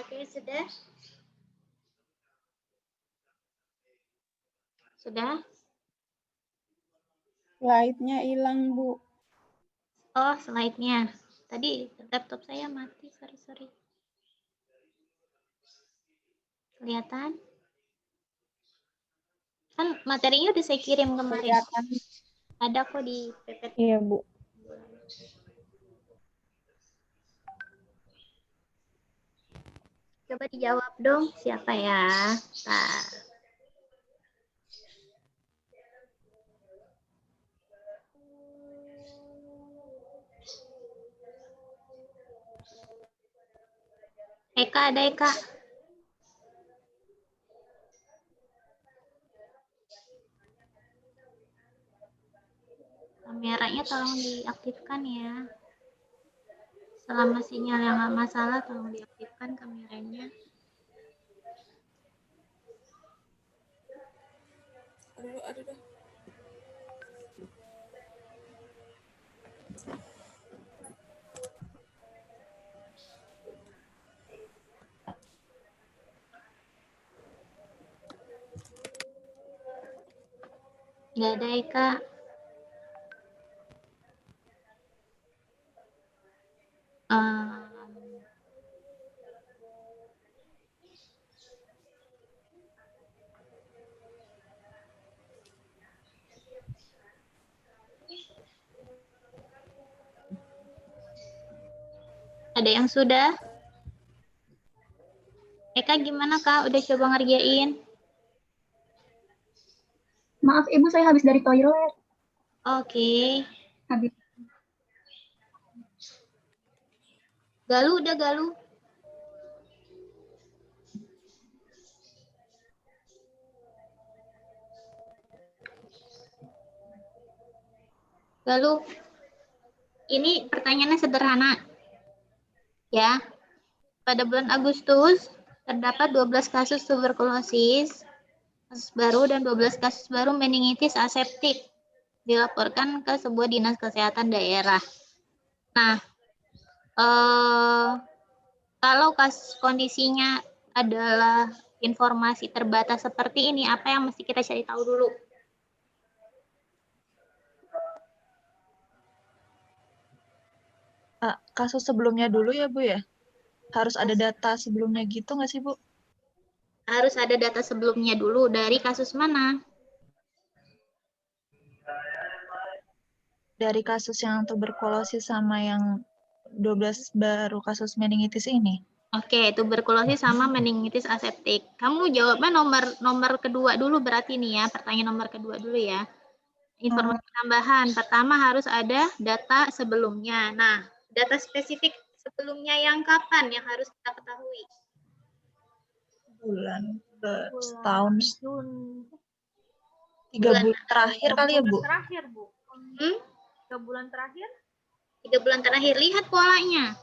Oke, sudah? Sudah? Slide-nya hilang, Bu. Oh, slide-nya. Tadi laptop saya mati, sorry. Kelihatan? Kan materinya udah saya kirim kemarin. Kelihatan. Ada kok di PPT. Iya, Bu. Coba dijawab dong, siapa ya? Bentar. Eka, ada Eka? Kameranya tolong diaktifkan ya. Selama sinyal yang nggak masalah, tolong diaktifkan kameranya. Aduh. Nggak ada Eka. Ada yang sudah? Eka gimana Kak? Udah coba ngerjain? Maaf Ibu, saya habis dari toilet. Oke. Habis. Galuh, udah Galuh? Galuh, ini pertanyaannya sederhana. Ya, pada bulan Agustus terdapat 12 kasus tuberkulosis kasus baru dan 12 kasus baru meningitis aseptik dilaporkan ke sebuah dinas kesehatan daerah. Nah, kalau kondisinya adalah informasi terbatas seperti ini, apa yang mesti kita cari tahu dulu? Kasus sebelumnya dulu ya, Bu ya? Harus ada data sebelumnya gitu nggak sih, Bu? Harus ada data sebelumnya dulu. Dari kasus mana? Dari kasus yang tuberkulosis sama yang 12 baru kasus meningitis ini. Oke, tuberkulosis sama meningitis aseptik. Kamu jawabnya nomor kedua dulu berarti nih ya, pertanyaan nomor kedua dulu ya. Informasi tambahan, pertama harus ada data sebelumnya. Nah, data spesifik sebelumnya yang kapan yang harus kita ketahui? Bulan setahun. 3 Bulan bulan terakhir kali ya, Bu? Terakhir, Bu. 3 bulan terakhir? 3 bulan terakhir. Lihat polanya.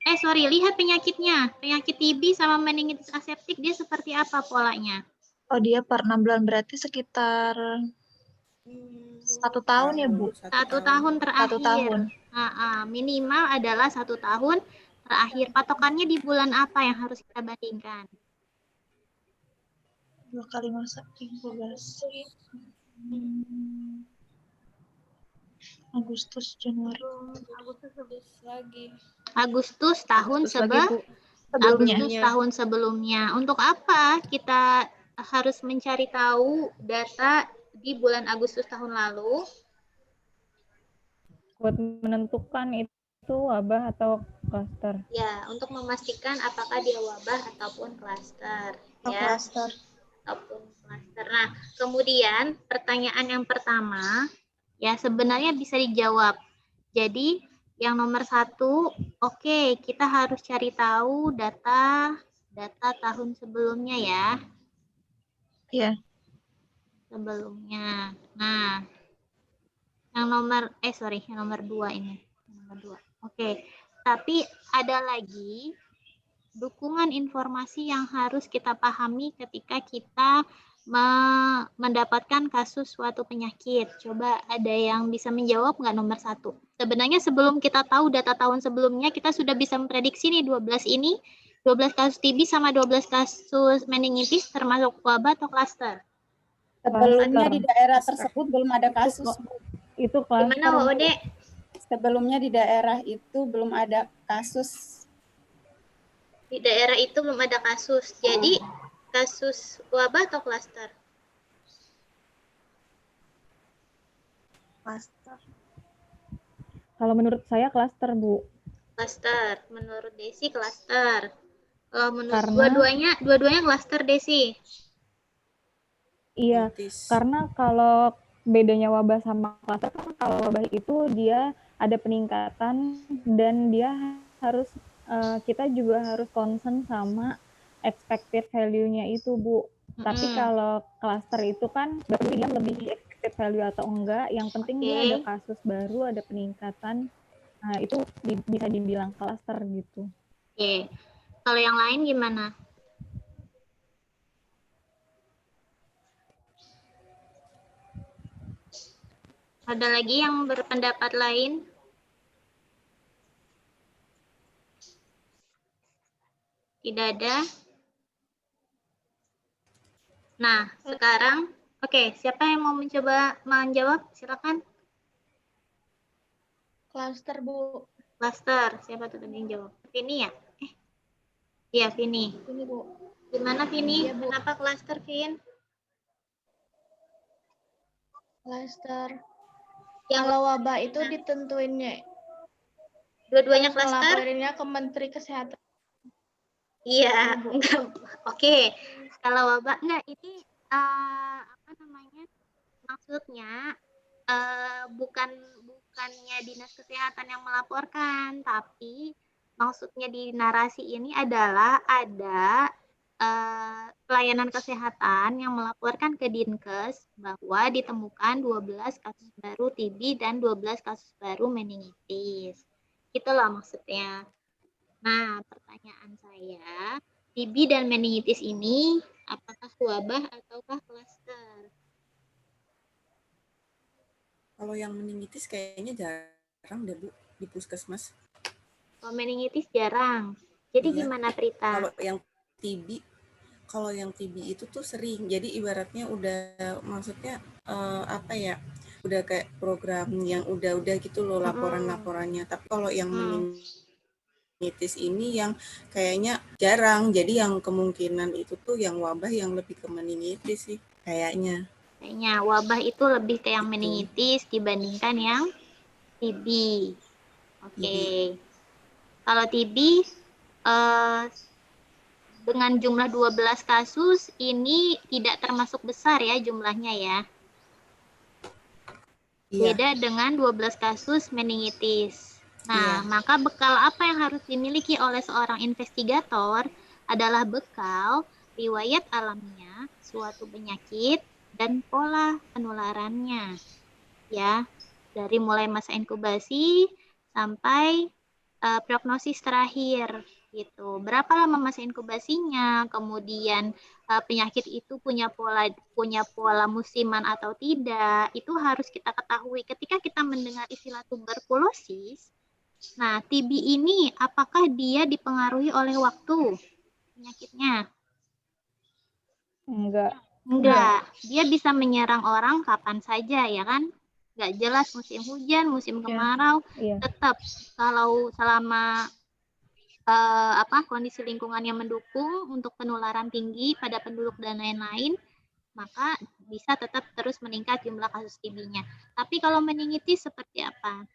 Lihat penyakitnya. Penyakit TB sama meningitis aseptik dia seperti apa polanya? Oh, dia per 6 bulan berarti sekitar 1 tahun ya, Bu? 1 tahun terakhir. 1 tahun. Minimal adalah 1 tahun terakhir. Patokannya di bulan apa yang harus kita bandingkan? 2 kali masa 13. Agustus, Januari. Agustus tahun sebelumnya. Untuk apa kita harus mencari tahu data di bulan Agustus tahun lalu? Buat menentukan itu wabah atau klaster. Ya, untuk memastikan apakah dia wabah ataupun klaster. Klaster. Nah, kemudian pertanyaan yang pertama, ya sebenarnya bisa dijawab. Jadi, yang nomor 1, oke, kita harus cari tahu data tahun sebelumnya ya. Iya. Sebelumnya. Nah, yang nomor 2 ini. Nomor 2. Oke, tapi ada lagi dukungan informasi yang harus kita pahami ketika kita mendapatkan kasus suatu penyakit. Coba ada yang bisa menjawab nggak nomor 1? Sebenarnya sebelum kita tahu data tahun sebelumnya, kita sudah bisa memprediksi nih 12 ini 12 kasus TB sama 12 kasus meningitis termasuk wabah atau klaster? Sebelumnya di daerah Cluster. tersebut belum ada kasus. Itu Gimana klaster. Ode? Sebelumnya di daerah itu belum ada kasus. Di daerah itu belum ada kasus. Jadi kasus wabah atau klaster? Kalau menurut saya klaster, Bu. Klaster. Menurut Desi klaster. Kalau menurut Karena- dua-duanya klaster Desi. Iya, karena kalau bedanya wabah sama klaster kan kalau wabah itu dia ada peningkatan dan dia harus kita juga harus concern sama expected value-nya itu, Bu. Tapi kalau klaster itu kan baru dia lebih expected value atau enggak, yang penting dia ada kasus baru, ada peningkatan. Nah, itu bisa dibilang klaster gitu. Oke. Kalau yang lain gimana? Ada lagi yang berpendapat lain? Tidak ada. Nah, sekarang, oke, siapa yang mau mencoba menjawab? Silakan. Klaster, Bu. Klaster, siapa tuh tadi yang jawab? Vini ya? Iya, Vini. Ini, Bu. Gimana Vini? Iya, Bu. Kenapa klaster, Vin? Klaster. Yang Kalau wabah itu ditentuinnya. dua-duanya klaster? Melaporinnya ke Menteri Kesehatan. Iya, enggak. Oke. Kalau wabah enggak ini apa namanya? Maksudnya bukannya Dinas Kesehatan yang melaporkan, tapi maksudnya di narasi ini adalah ada pelayanan kesehatan yang melaporkan ke Dinkes bahwa ditemukan 12 kasus baru TB dan 12 kasus baru meningitis. Itulah maksudnya. Nah, pertanyaan saya, TB dan meningitis ini apakah wabah ataukah klaster? Kalau yang meningitis kayaknya jarang deh, Bu, di puskesmas. Kalau meningitis jarang. Jadi Iya. gimana Prita? Kalau yang TB itu tuh sering. Jadi ibaratnya udah maksudnya apa ya? Udah kayak program yang udah gitu loh laporan-laporannya. Tapi kalau yang meningitis ini yang kayaknya jarang. Jadi yang kemungkinan itu tuh yang wabah yang lebih ke meningitis sih kayaknya. Kayaknya wabah itu lebih ke yang meningitis dibandingkan yang TB. Oke. Kalau TB dengan jumlah 12 kasus ini tidak termasuk besar ya jumlahnya ya. Beda dengan 12 kasus meningitis. Nah, maka bekal apa yang harus dimiliki oleh seorang investigator adalah bekal riwayat alamnya, suatu penyakit, dan pola penularannya. Ya, dari mulai masa inkubasi sampai prognosis terakhir gitu. Berapa lama masa inkubasinya, kemudian penyakit itu punya pola musiman atau tidak, itu harus kita ketahui. Ketika kita mendengar istilah tuberkulosis, nah TB ini apakah dia dipengaruhi oleh waktu penyakitnya? Enggak. Dia bisa menyerang orang kapan saja ya kan? Enggak jelas musim hujan, musim kemarau, tetap kalau selama kondisi lingkungan yang mendukung untuk penularan tinggi pada penduduk dan lain-lain, maka bisa tetap terus meningkat jumlah kasus TB-nya. Tapi kalau meningitis seperti apa?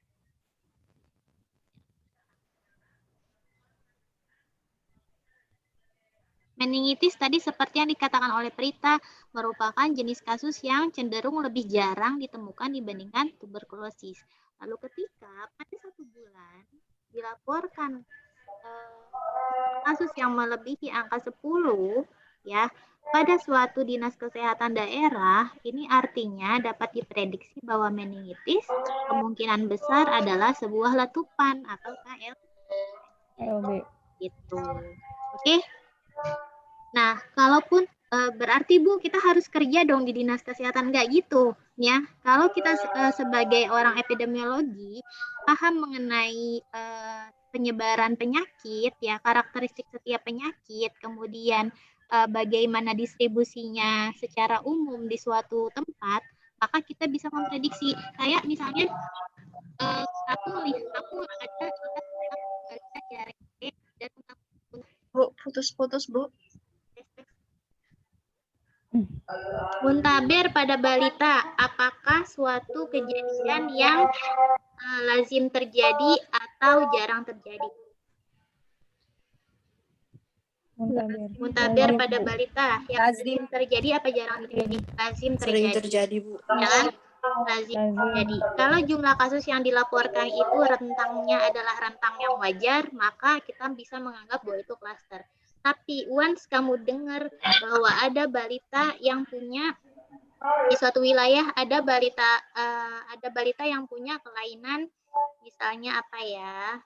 Meningitis tadi seperti yang dikatakan oleh Prita, merupakan jenis kasus yang cenderung lebih jarang ditemukan dibandingkan tuberkulosis. Lalu ketika pada 1 bulan dilaporkan kasus yang melebihi angka 10 ya pada suatu dinas kesehatan daerah, ini artinya dapat diprediksi bahwa meningitis kemungkinan besar adalah sebuah letupan atau KLB gitu. Oke. Nah, kalaupun berarti Bu kita harus kerja dong di dinas kesehatan, nggak gitu ya. Kalau kita sebagai orang epidemiologi paham mengenai penyebaran penyakit, ya karakteristik setiap penyakit, kemudian bagaimana distribusinya secara umum di suatu tempat, maka kita bisa memprediksi. Kayak misalnya aku ada balita diare dan Bu, putus-putus, Bu. muntaber pada balita, apakah suatu kejadian yang lazim terjadi atau jarang terjadi? Muntaber pada balita yang lazim terjadi apa jarang terjadi? Lazim Sering terjadi. terjadi, Bu. Ya kan? Lazim terjadi. Kalau jumlah kasus yang dilaporkan itu rentangnya adalah rentang yang wajar, maka kita bisa menganggap bahwa itu klaster. Tapi once kamu dengar bahwa ada balita yang punya di suatu wilayah ada balita yang punya kelainan, misalnya apa ya?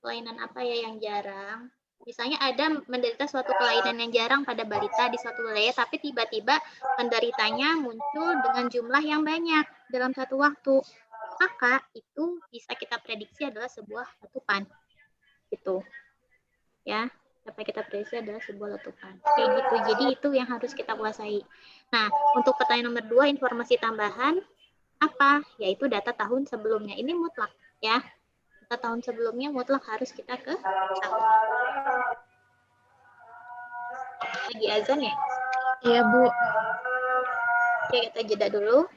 Kelainan apa ya yang jarang? Misalnya ada menderita suatu kelainan yang jarang pada balita di suatu wilayah, tapi tiba-tiba penderitanya muncul dengan jumlah yang banyak dalam satu waktu. Maka itu bisa kita prediksi adalah sebuah letupan. Gitu. Ya, dapat kita prediksi adalah sebuah letupan. Kayak gitu. Jadi itu yang harus kita kuasai. Nah, untuk pertanyaan nomor 2, informasi tambahan apa? Yaitu data tahun sebelumnya. Ini mutlak, ya. Tahun sebelumnya mutlak harus kita ke lagi azan ya? Iya, Bu. Oke, kita jeda dulu.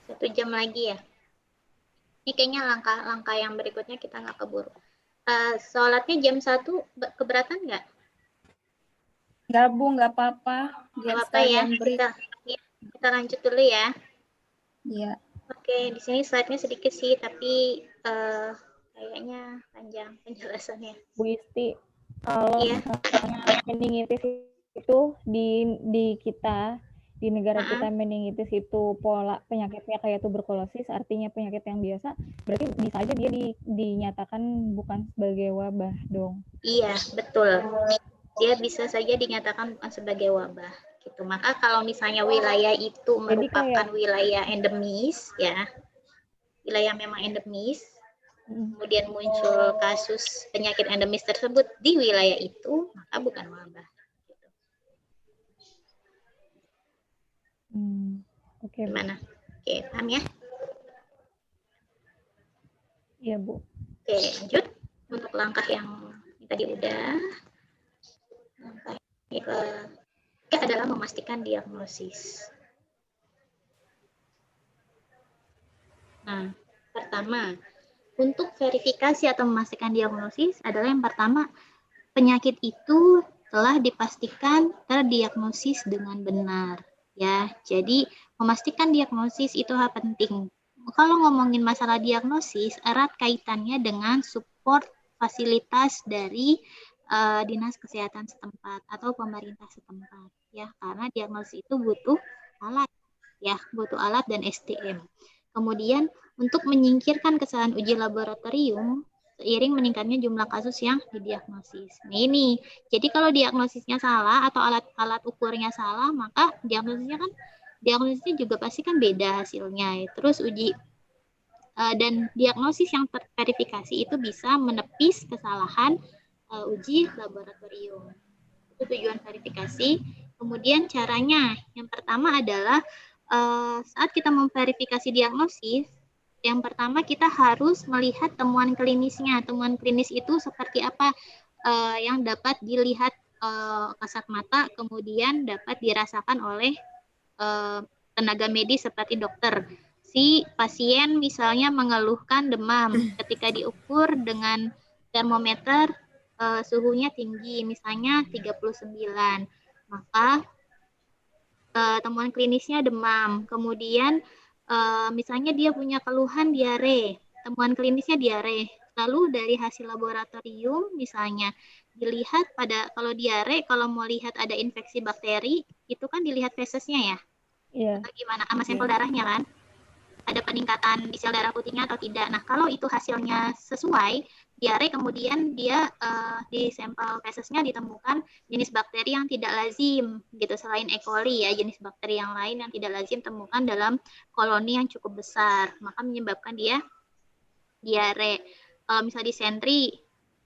Satu jam lagi ya. Ini kayaknya langkah-langkah yang berikutnya kita nggak keburu. Sholatnya jam 1 keberatan nggak? Nggak, Bu, nggak apa-apa. Nggak apa-apa ya. Kita lanjut dulu ya. Iya. Oke, di sini slide-nya sedikit sih, tapi kayaknya panjang penjelasannya. Bu Isti, kalau Iya. meningitis itu di kita, di negara kita meningitis itu pola penyakitnya kayak tuberkulosis, artinya penyakit yang biasa, berarti bisa aja dia dinyatakan bukan sebagai wabah dong. Iya, betul. Dia bisa saja dinyatakan bukan sebagai wabah. Gitu. Maka kalau misalnya wilayah itu merupakan wilayah endemis, ya, wilayah memang endemis, kemudian muncul kasus penyakit endemis tersebut di wilayah itu, maka bukan wabah. Oke. Gimana? Oke, paham ya? Iya, Bu. Oke, lanjut. Untuk langkah yang tadi udah. Langkah yang ketiga adalah memastikan diagnosis. Nah, pertama, untuk verifikasi atau memastikan diagnosis adalah yang pertama, penyakit itu telah dipastikan terdiagnosis dengan benar. Ya, jadi memastikan diagnosis itu hal penting. Kalau ngomongin masalah diagnosis, erat kaitannya dengan support fasilitas dari dinas kesehatan setempat atau pemerintah setempat. Ya, karena diagnosis itu butuh alat, ya, butuh alat dan SDM. Kemudian untuk menyingkirkan kesalahan uji laboratorium seiring meningkatnya jumlah kasus yang didiagnosis. Nah ini, jadi kalau diagnosisnya salah atau alat ukurnya salah, maka diagnosisnya juga pasti kan beda hasilnya. Terus uji dan diagnosis yang terverifikasi itu bisa menepis kesalahan uji laboratorium. Itu tujuan verifikasi. Kemudian caranya, yang pertama adalah saat kita memverifikasi diagnosis, yang pertama kita harus melihat temuan klinisnya. Temuan klinis itu seperti apa yang dapat dilihat kasat mata, kemudian dapat dirasakan oleh tenaga medis seperti dokter. Si pasien misalnya mengeluhkan demam, ketika diukur dengan termometer suhunya tinggi, misalnya 39, maka temuan klinisnya demam, kemudian misalnya dia punya keluhan diare, temuan klinisnya diare. Lalu dari hasil laboratorium misalnya dilihat pada kalau diare, kalau mau lihat ada infeksi bakteri, itu kan dilihat fesesnya ya. Iya. Atau gimana sama sampel darahnya kan? Ada peningkatan di sel darah putihnya atau tidak. Nah, kalau itu hasilnya sesuai, diare kemudian dia di sampel fesesnya ditemukan jenis bakteri yang tidak lazim gitu, selain E. coli ya, jenis bakteri yang lain yang tidak lazim temukan dalam koloni yang cukup besar, maka menyebabkan dia diare. Kalau misalnya disentri,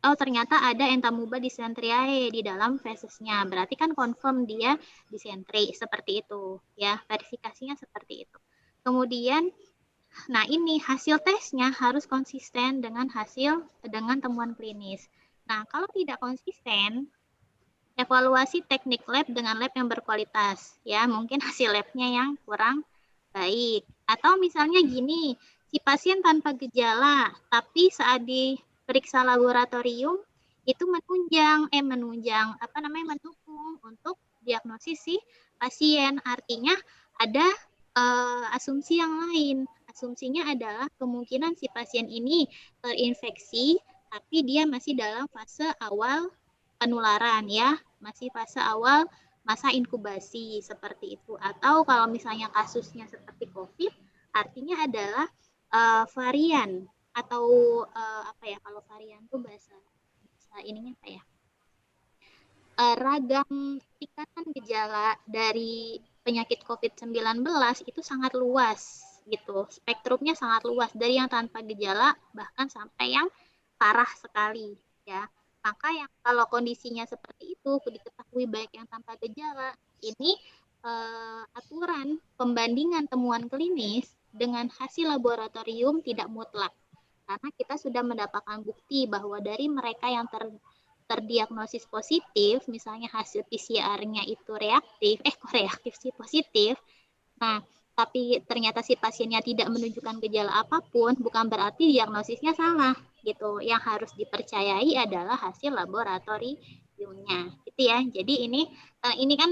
oh ternyata ada entamuba dysenteriae di dalam fesesnya, berarti kan confirm dia disentri, seperti itu ya, verifikasinya seperti itu. Kemudian nah, ini hasil tesnya harus konsisten dengan dengan temuan klinis. Nah, kalau tidak konsisten, evaluasi teknik lab dengan lab yang berkualitas. Ya, mungkin hasil labnya yang kurang baik. Atau misalnya gini, si pasien tanpa gejala, tapi saat diperiksa laboratorium itu mendukung untuk diagnosis si pasien. Artinya ada asumsi yang lain. Asumsinya adalah kemungkinan si pasien ini terinfeksi, tapi dia masih dalam fase awal penularan ya, masih fase awal masa inkubasi seperti itu. Atau kalau misalnya kasusnya seperti COVID, artinya adalah varian atau apa ya, kalau varian itu bahasa ininya apa ya? Ragam tingkatan gejala dari penyakit COVID-19 itu sangat luas gitu. Spektrumnya sangat luas dari yang tanpa gejala bahkan sampai yang parah sekali ya. Maka yang kalau kondisinya seperti itu diketahui baik yang tanpa gejala, ini aturan pembandingan temuan klinis dengan hasil laboratorium tidak mutlak. Karena kita sudah mendapatkan bukti bahwa dari mereka yang terdiagnosis positif, misalnya hasil PCR-nya itu positif. Nah, tapi ternyata si pasiennya tidak menunjukkan gejala apapun, bukan berarti diagnosisnya salah gitu. Yang harus dipercayai adalah hasil laboratoriumnya, gitu ya. Jadi ini kan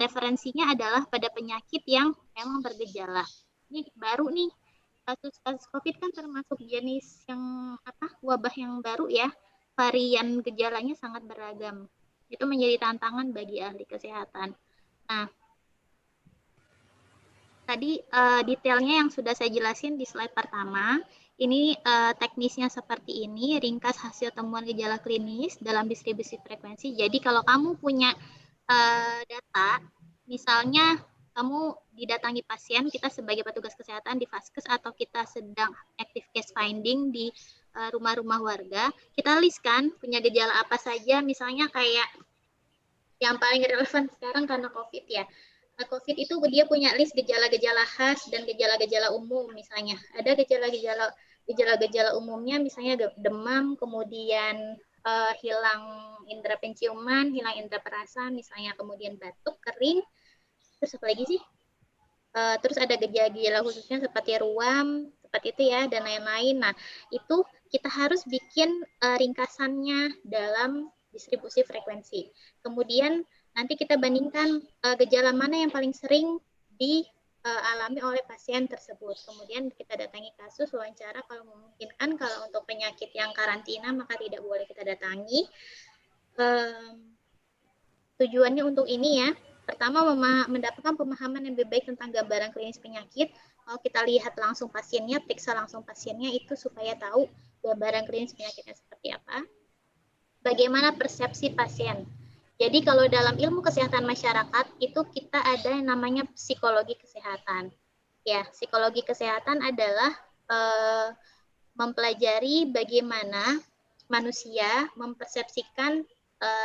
referensinya adalah pada penyakit yang memang bergejala. Ini baru nih, kasus-kasus COVID kan termasuk jenis yang wabah yang baru ya. Varian gejalanya sangat beragam. Itu menjadi tantangan bagi ahli kesehatan. Nah, tadi detailnya yang sudah saya jelasin di slide pertama. Ini teknisnya seperti ini, ringkas hasil temuan gejala klinis dalam distribusi frekuensi. Jadi kalau kamu punya data, misalnya kamu didatangi pasien, kita sebagai petugas kesehatan di Vaskes atau kita sedang active case finding di rumah-rumah warga, kita listkan punya gejala apa saja, misalnya kayak yang paling relevan sekarang karena COVID ya. COVID itu dia punya list gejala-gejala khas dan gejala-gejala umum misalnya. Ada gejala-gejala umumnya misalnya demam, kemudian hilang indera penciuman, hilang indera perasa, misalnya kemudian batuk, kering, terus apa lagi sih? Terus ada gejala-gejala khususnya seperti ruam, seperti itu ya, dan lain-lain. Nah, itu kita harus bikin ringkasannya dalam distribusi frekuensi. Kemudian nanti kita bandingkan gejala mana yang paling sering dialami oleh pasien tersebut. Kemudian kita datangi kasus, wawancara kalau memungkinkan. Kalau untuk penyakit yang karantina maka tidak boleh kita datangi. Tujuannya untuk ini ya. Pertama, mendapatkan pemahaman yang lebih baik tentang gambaran klinis penyakit. Kalau kita lihat langsung pasiennya, periksa langsung pasiennya itu supaya tahu gambaran klinis penyakitnya seperti apa. Bagaimana persepsi pasien. Jadi kalau dalam ilmu kesehatan masyarakat itu kita ada yang namanya psikologi kesehatan. Ya, psikologi kesehatan adalah mempelajari bagaimana manusia mempersepsikan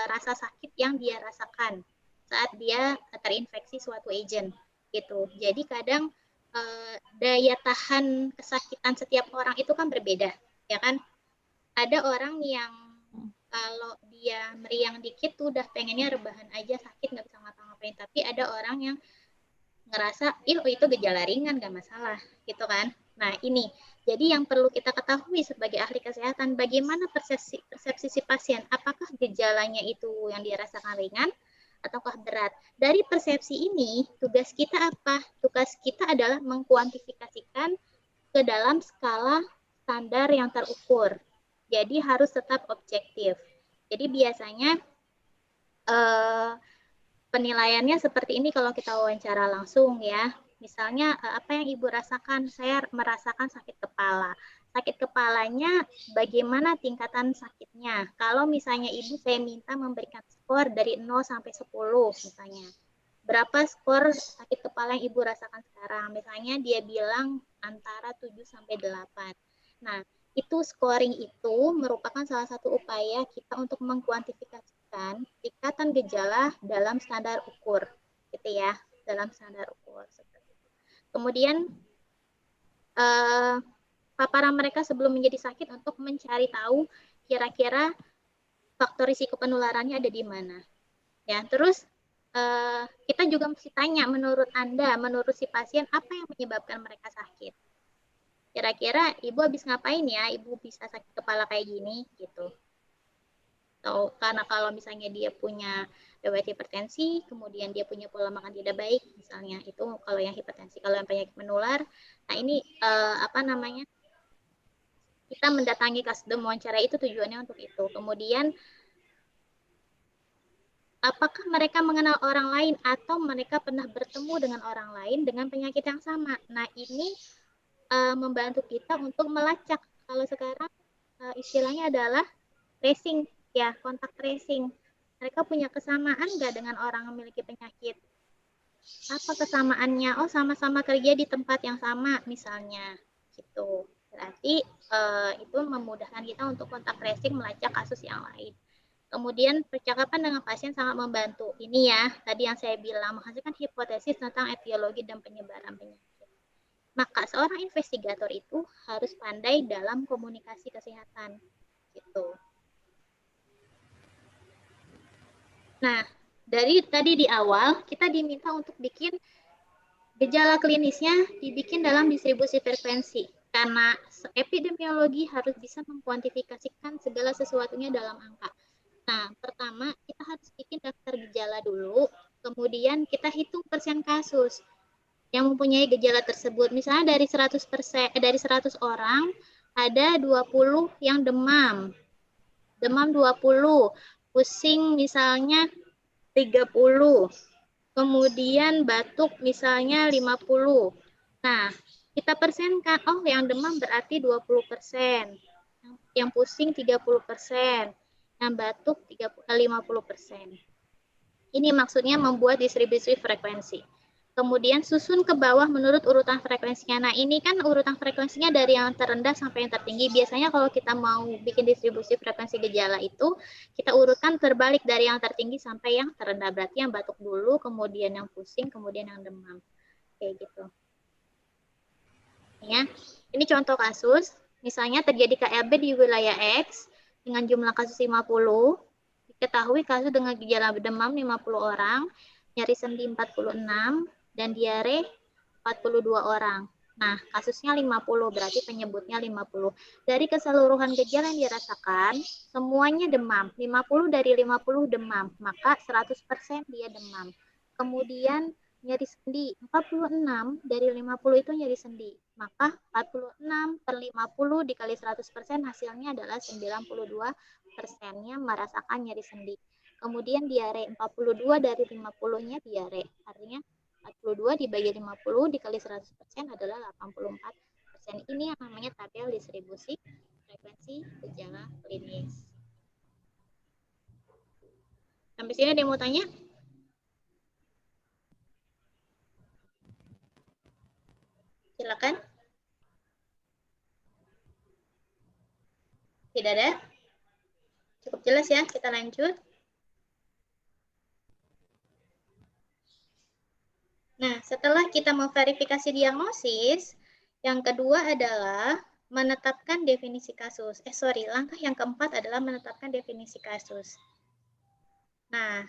rasa sakit yang dia rasakan saat dia terinfeksi suatu agent gitu. Jadi kadang daya tahan kesakitan setiap orang itu kan berbeda, ya kan? Ada orang yang kalau dia meriang dikit tuh udah pengennya rebahan aja, sakit nggak bisa ngapa-ngapain. Tapi ada orang yang ngerasa itu gejala ringan nggak masalah gitu kan. Nah ini jadi yang perlu kita ketahui sebagai ahli kesehatan, bagaimana persepsi si pasien, apakah gejalanya itu yang dia rasakan ringan ataukah berat. Dari persepsi ini, tugas kita apa? Tugas kita adalah mengkuantifikasikan ke dalam skala standar yang terukur. Jadi harus tetap objektif. Jadi biasanya penilaiannya seperti ini kalau kita wawancara langsung ya. Misalnya apa yang Ibu rasakan? Saya merasakan sakit kepala. Sakit kepalanya bagaimana tingkatan sakitnya? Kalau misalnya Ibu saya minta memberikan skor dari 0 sampai 10 misalnya. Berapa skor sakit kepala yang Ibu rasakan sekarang? Misalnya dia bilang antara 7 sampai 8. Nah, itu scoring itu merupakan salah satu upaya kita untuk mengkuantifikasikan tingkatan gejala dalam standar ukur, gitu ya, dalam standar ukur. Kemudian paparan mereka sebelum menjadi sakit untuk mencari tahu kira-kira faktor risiko penularannya ada di mana. Ya, terus kita juga mesti tanya menurut Anda, menurut si pasien apa yang menyebabkan mereka sakit. Kira-kira Ibu habis ngapain ya, Ibu bisa sakit kepala kayak gini, gitu. Atau karena kalau misalnya dia punya riwayat hipertensi, kemudian dia punya pola makan tidak baik, misalnya, itu kalau yang hipertensi. Kalau yang penyakit menular, nah ini kita mendatangi kasdem wawancara itu tujuannya untuk itu. Kemudian, apakah mereka mengenal orang lain atau mereka pernah bertemu dengan orang lain dengan penyakit yang sama? Nah, ini membantu kita untuk melacak. Kalau sekarang istilahnya adalah tracing, ya, kontak tracing. Mereka punya kesamaan nggak dengan orang yang memiliki penyakit? Apa kesamaannya? Oh, sama-sama kerja di tempat yang sama, misalnya, gitu. Berarti itu memudahkan kita untuk kontak tracing, melacak kasus yang lain. Kemudian percakapan dengan pasien sangat membantu. Ini ya, tadi yang saya bilang, menghasilkan hipotesis tentang etiologi dan penyebaran penyakit. Maka seorang investigator itu harus pandai dalam komunikasi kesehatan, gitu. Nah, dari tadi di awal kita diminta untuk bikin gejala klinisnya dibikin dalam distribusi frekuensi, karena epidemiologi harus bisa mengkuantifikasikan segala sesuatunya dalam angka. Nah, pertama kita harus bikin daftar gejala dulu, kemudian kita hitung persen kasus yang mempunyai gejala tersebut. Misalnya dari 100 orang ada 20 yang demam. Demam 20, pusing misalnya 30. Kemudian batuk misalnya 50. Nah, kita persenkan, oh yang demam berarti 20%. Yang pusing 30%. Yang batuk 50%. Ini maksudnya membuat distribusi frekuensi. Kemudian susun ke bawah menurut urutan frekuensinya. Nah, ini kan urutan frekuensinya dari yang terendah sampai yang tertinggi. Biasanya kalau kita mau bikin distribusi frekuensi gejala itu, kita urutkan terbalik dari yang tertinggi sampai yang terendah. Berarti yang batuk dulu, kemudian yang pusing, kemudian yang demam. Kayak gitu. Ya. Ini contoh kasus. Misalnya terjadi KLB di wilayah X dengan jumlah kasus 50. Diketahui kasus dengan gejala demam 50 orang, nyeri sendi 46, dan diare 42 orang. Nah, kasusnya 50, berarti penyebutnya 50. Dari keseluruhan gejala yang dirasakan, semuanya demam. 50 dari 50 demam, maka 100% dia demam. Kemudian nyeri sendi, 46 dari 50 itu nyeri sendi. Maka 46 per 50 dikali 100% hasilnya adalah 92%-nya merasakan nyeri sendi. Kemudian diare, 42 dari 50-nya diare. Artinya 42 dibagi 50 dikali 100% adalah 84%. Ini yang namanya tabel distribusi frekuensi gejala klinis. Sampai sini ada yang mau tanya? Silakan. Tidak ada? Cukup jelas ya, kita lanjut. Nah, setelah kita memverifikasi diagnosis, yang kedua adalah menetapkan definisi kasus. Langkah yang keempat adalah menetapkan definisi kasus. Nah,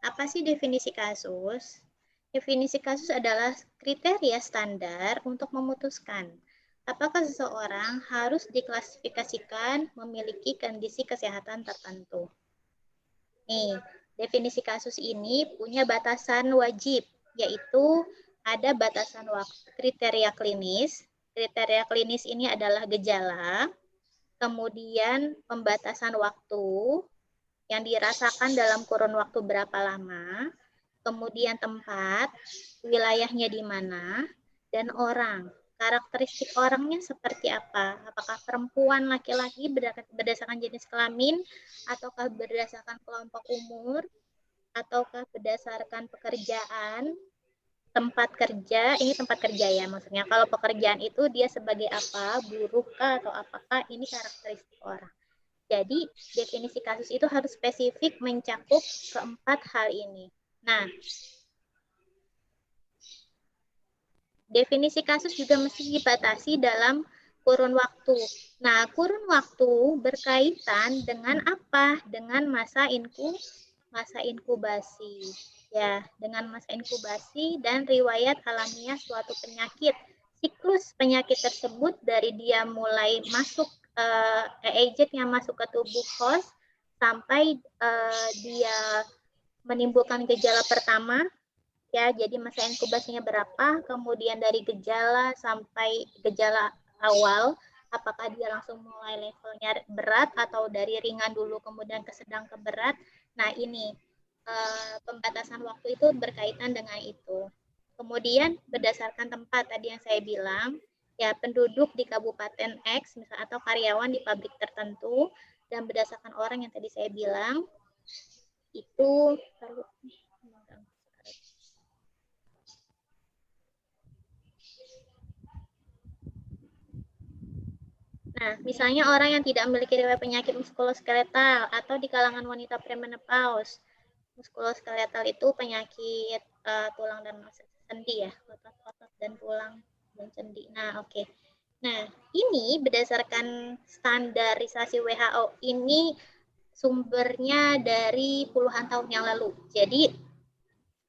apa sih definisi kasus? Definisi kasus adalah kriteria standar untuk memutuskan apakah seseorang harus diklasifikasikan memiliki kondisi kesehatan tertentu. Nih, definisi kasus ini punya batasan wajib, yaitu ada batasan waktu kriteria klinis. Kriteria klinis ini adalah gejala, kemudian pembatasan waktu yang dirasakan dalam kurun waktu berapa lama, kemudian tempat, wilayahnya di mana, dan orang. Karakteristik orangnya seperti apa? Apakah perempuan, laki-laki berdasarkan jenis kelamin, ataukah berdasarkan kelompok umur, ataukah berdasarkan pekerjaan, tempat kerja, ini tempat kerja ya maksudnya. Kalau pekerjaan itu dia sebagai apa, buruh kah atau apakah, ini karakteristik orang. Jadi definisi kasus itu harus spesifik mencakup keempat hal ini. Nah, definisi kasus juga mesti dibatasi dalam kurun waktu. Nah, kurun waktu berkaitan dengan apa? Dengan masa inkubasi. Ya, dengan masa inkubasi dan riwayat alamiah suatu penyakit. Siklus penyakit tersebut dari dia mulai masuk agent yang masuk ke tubuh host sampai dia menimbulkan gejala pertama. Ya, jadi masa inkubasinya berapa, kemudian dari gejala sampai gejala awal, apakah dia langsung mulai levelnya berat atau dari ringan dulu kemudian ke sedang ke berat. Nah, ini pembatasan waktu itu berkaitan dengan itu. Kemudian berdasarkan tempat tadi yang saya bilang, ya penduduk di Kabupaten X misalnya, atau karyawan di pabrik tertentu, dan berdasarkan orang yang tadi saya bilang, itu nah, misalnya orang yang tidak memiliki riwayat penyakit muskuloskeletal atau di kalangan wanita premenopause. Muskuloskeletal itu penyakit tulang dan sendi ya, otot-otot dan tulang dan sendi. Nah, oke. Nah, ini berdasarkan standarisasi WHO, ini sumbernya dari puluhan tahun yang lalu. Jadi,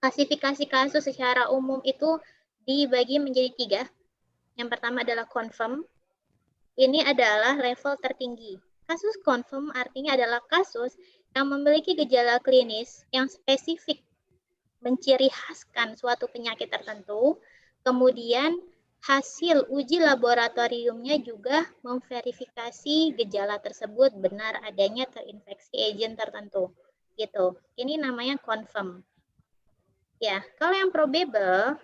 klasifikasi kasus secara umum itu dibagi menjadi 3. Yang pertama adalah confirm. Ini adalah level tertinggi. Kasus confirm artinya adalah kasus yang memiliki gejala klinis yang spesifik, menciri khaskan suatu penyakit tertentu, kemudian hasil uji laboratoriumnya juga memverifikasi gejala tersebut benar adanya terinfeksi agent tertentu. Gitu. Ini namanya confirm. Ya, kalau yang probable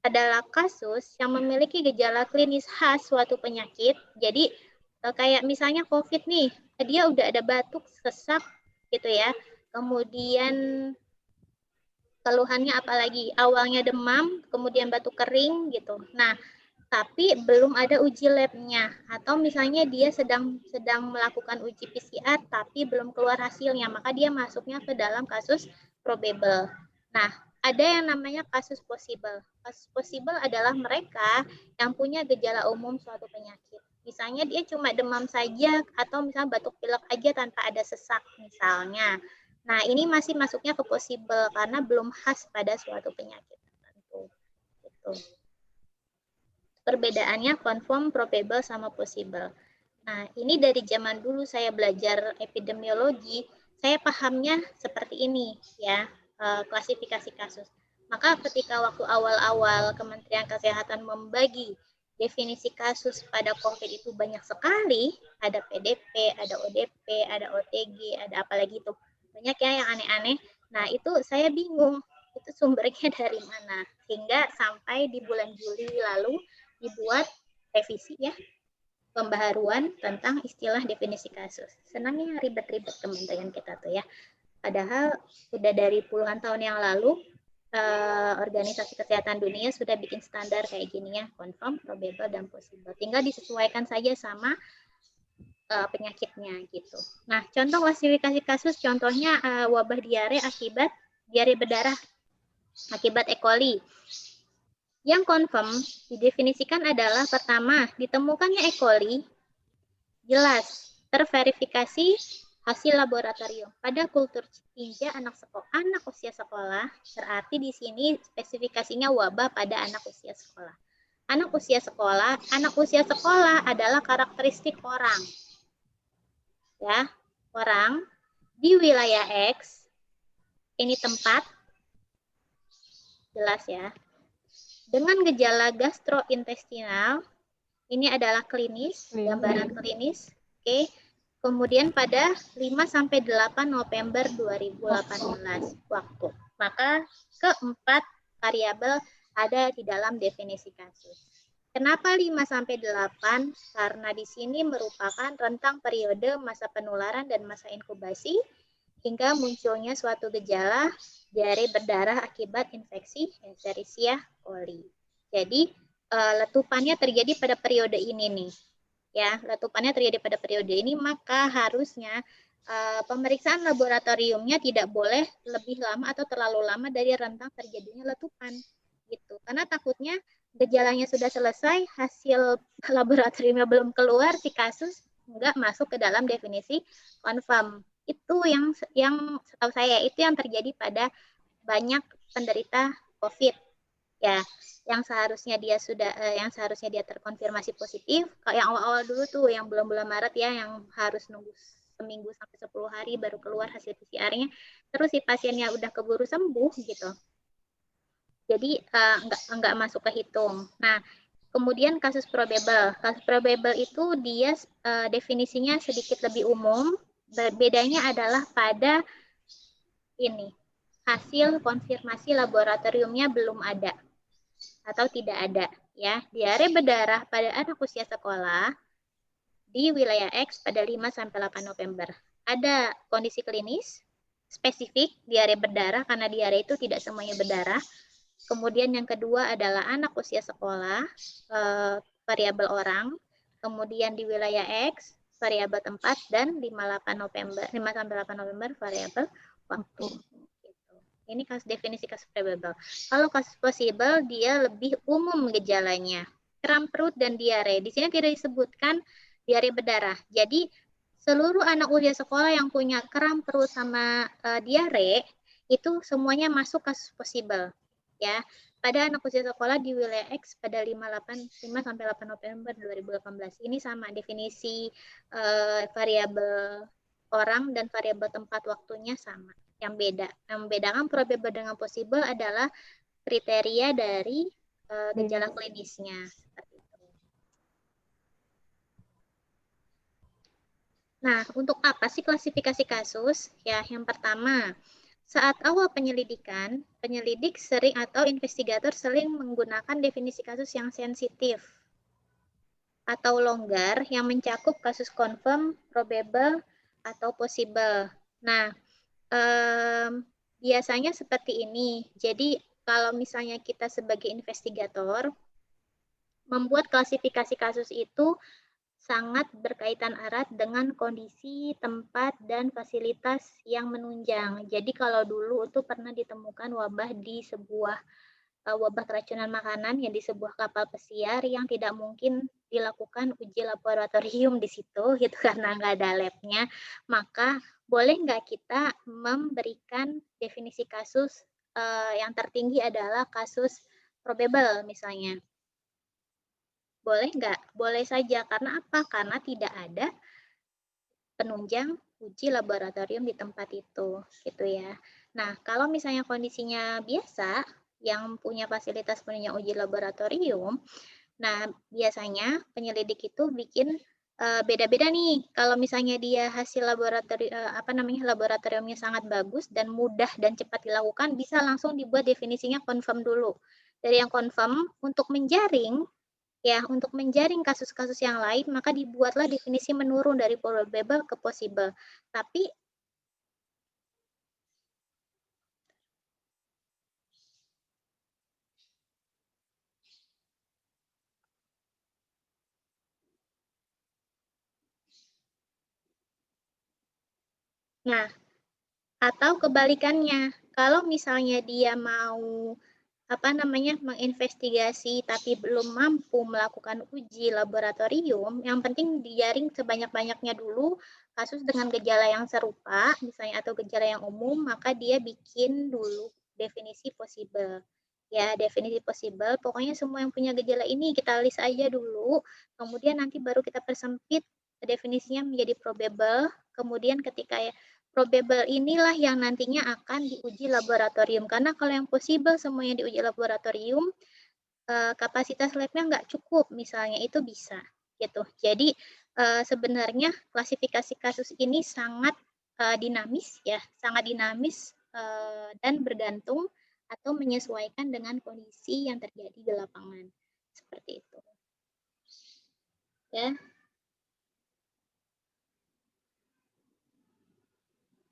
adalah kasus yang memiliki gejala klinis khas suatu penyakit. Jadi kayak misalnya COVID nih, dia udah ada batuk, sesak gitu ya. Kemudian keluhannya apalagi? Awalnya demam, kemudian batuk kering gitu. Nah, tapi belum ada uji labnya, atau misalnya dia sedang melakukan uji PCR tapi belum keluar hasilnya, maka dia masuknya ke dalam kasus probable. Nah, ada yang namanya kasus possible. Kasus possible adalah mereka yang punya gejala umum suatu penyakit. Misalnya dia cuma demam saja atau misalnya batuk pilek aja tanpa ada sesak misalnya. Nah, ini masih masuknya ke possible karena belum khas pada suatu penyakit tertentu. Gitu. Perbedaannya confirm, probable, sama possible. Nah, ini dari zaman dulu saya belajar epidemiologi, saya pahamnya seperti ini ya, klasifikasi kasus. Maka ketika waktu awal-awal Kementerian Kesehatan membagi definisi kasus pada COVID itu banyak sekali, ada PDP, ada ODP, ada OTG, ada apalagi itu. Banyak ya yang aneh-aneh. Nah, itu saya bingung, itu sumbernya dari mana. Hingga sampai di bulan Juli lalu dibuat revisi ya, pembaharuan tentang istilah definisi kasus. Senangnya ribet-ribet kementerian kita tuh ya. Padahal sudah dari puluhan tahun yang lalu Organisasi Kesehatan Dunia sudah bikin standar kayak gini ya, confirm, probable, dan possible. Tinggal disesuaikan saja sama penyakitnya gitu. Nah, contoh klasifikasi kasus, contohnya wabah diare akibat diare berdarah akibat E. coli. Yang confirm didefinisikan adalah pertama, ditemukannya E. coli jelas terverifikasi hasil laboratorium pada kultur tinja anak usia sekolah, berarti di sini spesifikasinya wabah pada anak usia sekolah. Anak usia sekolah adalah karakteristik orang. Ya, orang di wilayah X Ini tempat, jelas ya. Dengan gejala gastrointestinal, ini adalah klinis, gambaran klinis. Oke. Kemudian pada 5-8 November 2018 waktu. Maka keempat variabel ada di dalam definisi kasus. Kenapa 5-8? Karena di sini merupakan rentang periode masa penularan dan masa inkubasi hingga munculnya suatu gejala diare berdarah akibat infeksi Escherichia coli. Jadi letupannya terjadi pada periode ini nih. Ya, letupannya terjadi pada periode ini, maka harusnya pemeriksaan laboratoriumnya tidak boleh lebih lama atau terlalu lama dari rentang terjadinya letupan gitu. Karena takutnya gejalanya sudah selesai, hasil laboratoriumnya belum keluar, si kasus nggak masuk ke dalam definisi confirm. Itu yang setahu saya itu yang terjadi pada banyak penderita COVID. Ya, yang seharusnya dia terkonfirmasi positif, kalau yang awal-awal dulu tuh yang belum bulan Maret ya, yang harus nunggu seminggu sampai 10 hari baru keluar hasil PCR-nya, terus si pasiennya udah keburu sembuh gitu. Jadi enggak masuk ke hitung. Nah, kemudian kasus probable. Kasus probable itu dia definisinya sedikit lebih umum. Bedanya adalah pada ini, hasil konfirmasi laboratoriumnya belum ada atau tidak ada ya. Diare berdarah pada anak usia sekolah di wilayah X pada 5-8 November. Ada kondisi klinis spesifik diare berdarah karena diare itu tidak semuanya berdarah. Kemudian yang kedua adalah anak usia sekolah, variabel orang. Kemudian di wilayah X variabel tempat dan 5-8 November variabel waktu. Ini kasus definisi kasus probable. Kalau kasus possible, dia lebih umum gejalanya. Kram perut dan diare. Di sini tidak disebutkan diare berdarah. Jadi, seluruh anak usia sekolah yang punya kram perut sama diare, itu semuanya masuk kasus possible. Ya, pada anak usia sekolah di wilayah X pada 5-8 November 2018. Ini sama definisi variabel orang dan variabel tempat waktunya sama. Yang membedakan probable dengan possible adalah kriteria dari gejala klinisnya. Seperti itu. Nah, untuk apa sih klasifikasi kasus? Ya, yang pertama, saat awal penyelidikan, penyelidik sering atau investigator sering menggunakan definisi kasus yang sensitif atau longgar yang mencakup kasus confirm, probable, atau possible. Nah, biasanya seperti ini. Jadi kalau misalnya kita sebagai investigator membuat klasifikasi kasus itu sangat berkaitan erat dengan kondisi, tempat, dan fasilitas yang menunjang. Jadi kalau dulu itu pernah ditemukan wabah di sebuah wabah keracunan makanan ya di sebuah kapal pesiar yang tidak mungkin dilakukan uji laboratorium di situ gitu karena nggak ada labnya, maka boleh nggak kita memberikan definisi kasus yang tertinggi adalah kasus probable misalnya. Boleh nggak? Boleh saja. Karena apa? Karena tidak ada penunjang uji laboratorium di tempat itu, gitu ya. Nah, kalau misalnya kondisinya biasa, yang punya fasilitas penunjang uji laboratorium, nah biasanya penyelidik itu bikin beda-beda nih. Kalau misalnya dia hasil laboratoriumnya sangat bagus dan mudah dan cepat dilakukan, bisa langsung dibuat definisinya confirm dulu. Dari yang confirm untuk menjaring kasus-kasus yang lain, maka dibuatlah definisi menurun dari probable ke possible. Tapi nah, atau kebalikannya, kalau misalnya dia mau menginvestigasi tapi belum mampu melakukan uji laboratorium, yang penting dijaring sebanyak-banyaknya dulu kasus dengan gejala yang serupa, misalnya atau gejala yang umum, maka dia bikin dulu definisi possible. Ya, definisi possible, pokoknya semua yang punya gejala ini kita list aja dulu, kemudian nanti baru kita persempit definisinya menjadi probable, kemudian ketika probable inilah yang nantinya akan diuji laboratorium. Karena kalau yang possible semuanya diuji laboratorium, kapasitas labnya nggak cukup, misalnya itu bisa gitu. Jadi sebenarnya klasifikasi kasus ini sangat dinamis ya, sangat dinamis dan bergantung atau menyesuaikan dengan kondisi yang terjadi di lapangan. Seperti itu. Ya.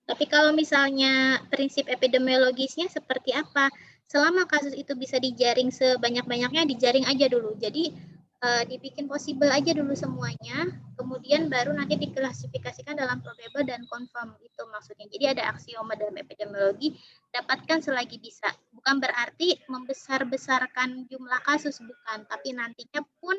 Tapi kalau misalnya prinsip epidemiologisnya seperti apa? Selama kasus itu bisa dijaring sebanyak-banyaknya, dijaring aja dulu. Jadi dibikin possible aja dulu semuanya, kemudian baru nanti diklasifikasikan dalam probable dan confirm, itu maksudnya. Jadi ada aksioma dalam epidemiologi, dapatkan selagi bisa. Bukan berarti membesar-besarkan jumlah kasus, bukan, tapi nantinya pun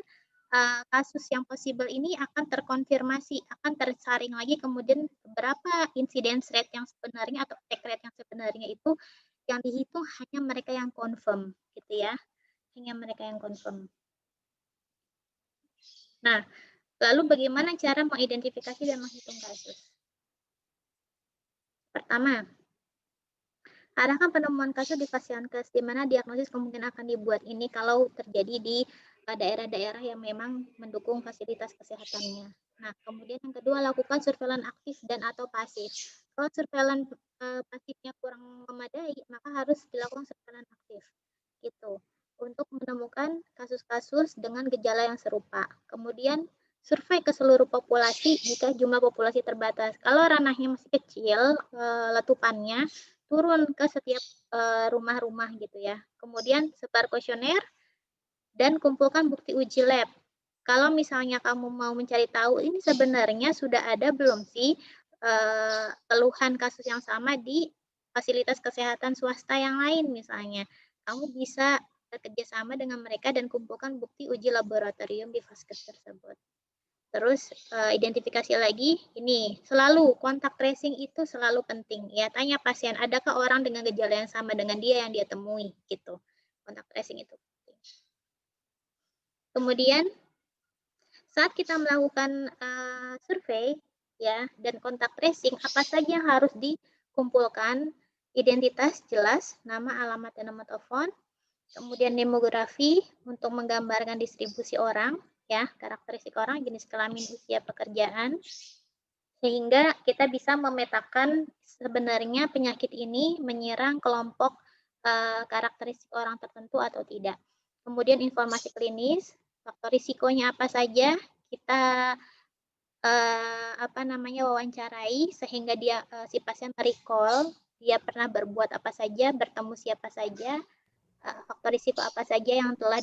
kasus yang possible ini akan terkonfirmasi, akan tersaring lagi, kemudian berapa incidence rate yang sebenarnya atau attack rate yang sebenarnya itu yang dihitung hanya mereka yang confirm, gitu ya, hanya mereka yang confirm. Nah, lalu bagaimana cara mengidentifikasi dan menghitung kasus? Pertama, arahkan penemuan kasus di fase Yankes, di mana diagnosis kemungkinan akan dibuat ini kalau terjadi di daerah-daerah yang memang mendukung fasilitas kesehatannya. Nah, kemudian yang kedua, lakukan surveillance aktif dan atau pasif. Kalau surveillance pasifnya kurang memadai, maka harus dilakukan surveillance aktif. Gitu. Untuk menemukan kasus-kasus dengan gejala yang serupa. Kemudian survei ke seluruh populasi jika jumlah populasi terbatas. Kalau ranahnya masih kecil, letupannya turun ke setiap rumah-rumah gitu ya. Kemudian sebar kuesioner dan kumpulkan bukti uji lab. Kalau misalnya kamu mau mencari tahu ini sebenarnya sudah ada belum sih keluhan kasus yang sama di fasilitas kesehatan swasta yang lain misalnya. Kamu bisa bekerja sama dengan mereka dan kumpulkan bukti uji laboratorium di vaskes tersebut. Terus identifikasi lagi, ini selalu kontak tracing itu selalu penting ya. Tanya pasien, adakah orang dengan gejala yang sama dengan dia yang dia temui gitu. Kontak tracing itu penting. Kemudian saat kita melakukan survei ya dan kontak tracing, apa saja yang harus dikumpulkan? Identitas jelas, nama, alamat, dan nomor telepon. Kemudian demografi untuk menggambarkan distribusi orang, ya, karakteristik orang, jenis kelamin, usia, pekerjaan, sehingga kita bisa memetakan sebenarnya penyakit ini menyerang kelompok karakteristik orang tertentu atau tidak. Kemudian informasi klinis, faktor risikonya apa saja, kita wawancarai sehingga dia si pasien recall dia pernah berbuat apa saja, bertemu siapa saja, faktor risiko apa saja yang telah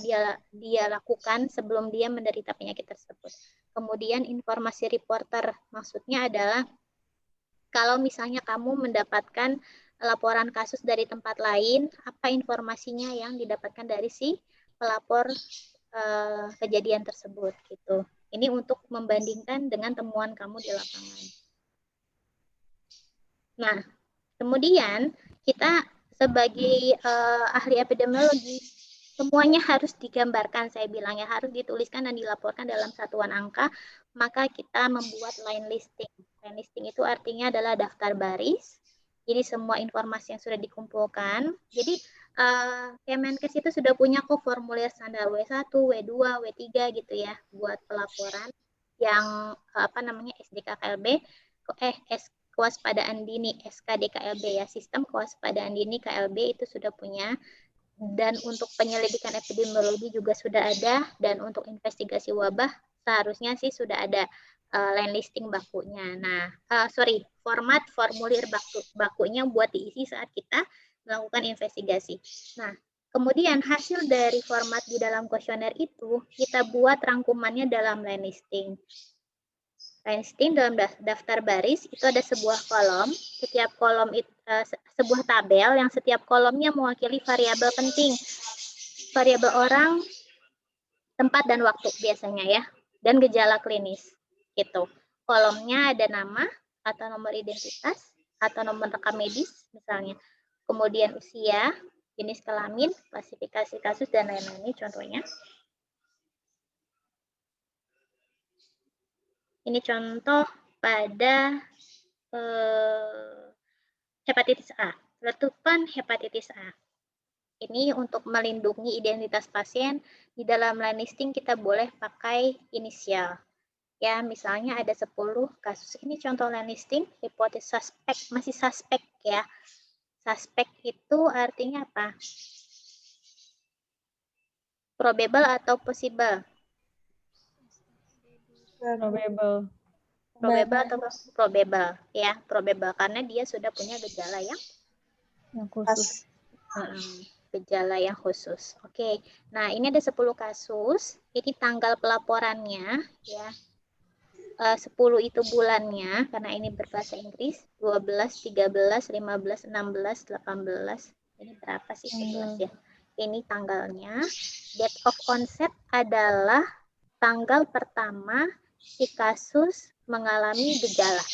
dia lakukan sebelum dia menderita penyakit tersebut. Kemudian informasi reporter, maksudnya adalah kalau misalnya kamu mendapatkan laporan kasus dari tempat lain, apa informasinya yang didapatkan dari si pelapor kejadian tersebut gitu. Ini untuk membandingkan dengan temuan kamu di lapangan. Nah, kemudian kita sebagai ahli epidemiologi, semuanya harus digambarkan, saya bilang ya, harus dituliskan dan dilaporkan dalam satuan angka, maka kita membuat line listing. Line listing itu artinya adalah daftar baris, jadi semua informasi yang sudah dikumpulkan. Jadi Kemenkes itu sudah punya kok formulir standar W1, W2, W3 gitu ya, buat pelaporan yang SDKKLB, kewaspadaan dini SKDKLB ya, sistem kewaspadaan dini KLB itu sudah punya, dan untuk penyelidikan epidemiologi juga sudah ada, dan untuk investigasi wabah seharusnya sih sudah ada line listing bakunya. Nah, format formulir bakunya buat diisi saat kita melakukan investigasi. Nah, kemudian hasil dari format di dalam kuesioner itu kita buat rangkumannya dalam line listing. Line listing dalam daftar baris itu ada sebuah kolom, setiap kolom itu sebuah tabel yang setiap kolomnya mewakili variabel penting, variabel orang, tempat dan waktu biasanya ya, dan gejala klinis gitu. Kolomnya ada nama atau nomor identitas atau nomor rekam medis misalnya, kemudian usia, jenis kelamin, klasifikasi kasus dan lain-lain. Ini contohnya. Ini contoh pada hepatitis A. Letupan hepatitis A. Ini untuk melindungi identitas pasien. Di dalam line listing kita boleh pakai inisial. Ya, misalnya ada 10 kasus. Ini contoh line listing, hipotesis suspek, masih suspek ya. Suspek itu artinya apa? Probable atau possible? Probable. Probable atau probable? Ya, probable karena dia sudah punya gejala yang Khusus. gejala yang khusus. Oke. Nah, ini ada 10 kasus. Ini tanggal pelaporannya ya. 10 itu bulannya karena ini berbahasa Inggris. 12, 13, 15, 16, 18. Ini berapa sih 11 ya? Ini tanggalnya. Date of onset adalah tanggal pertama si kasus mengalami gejala.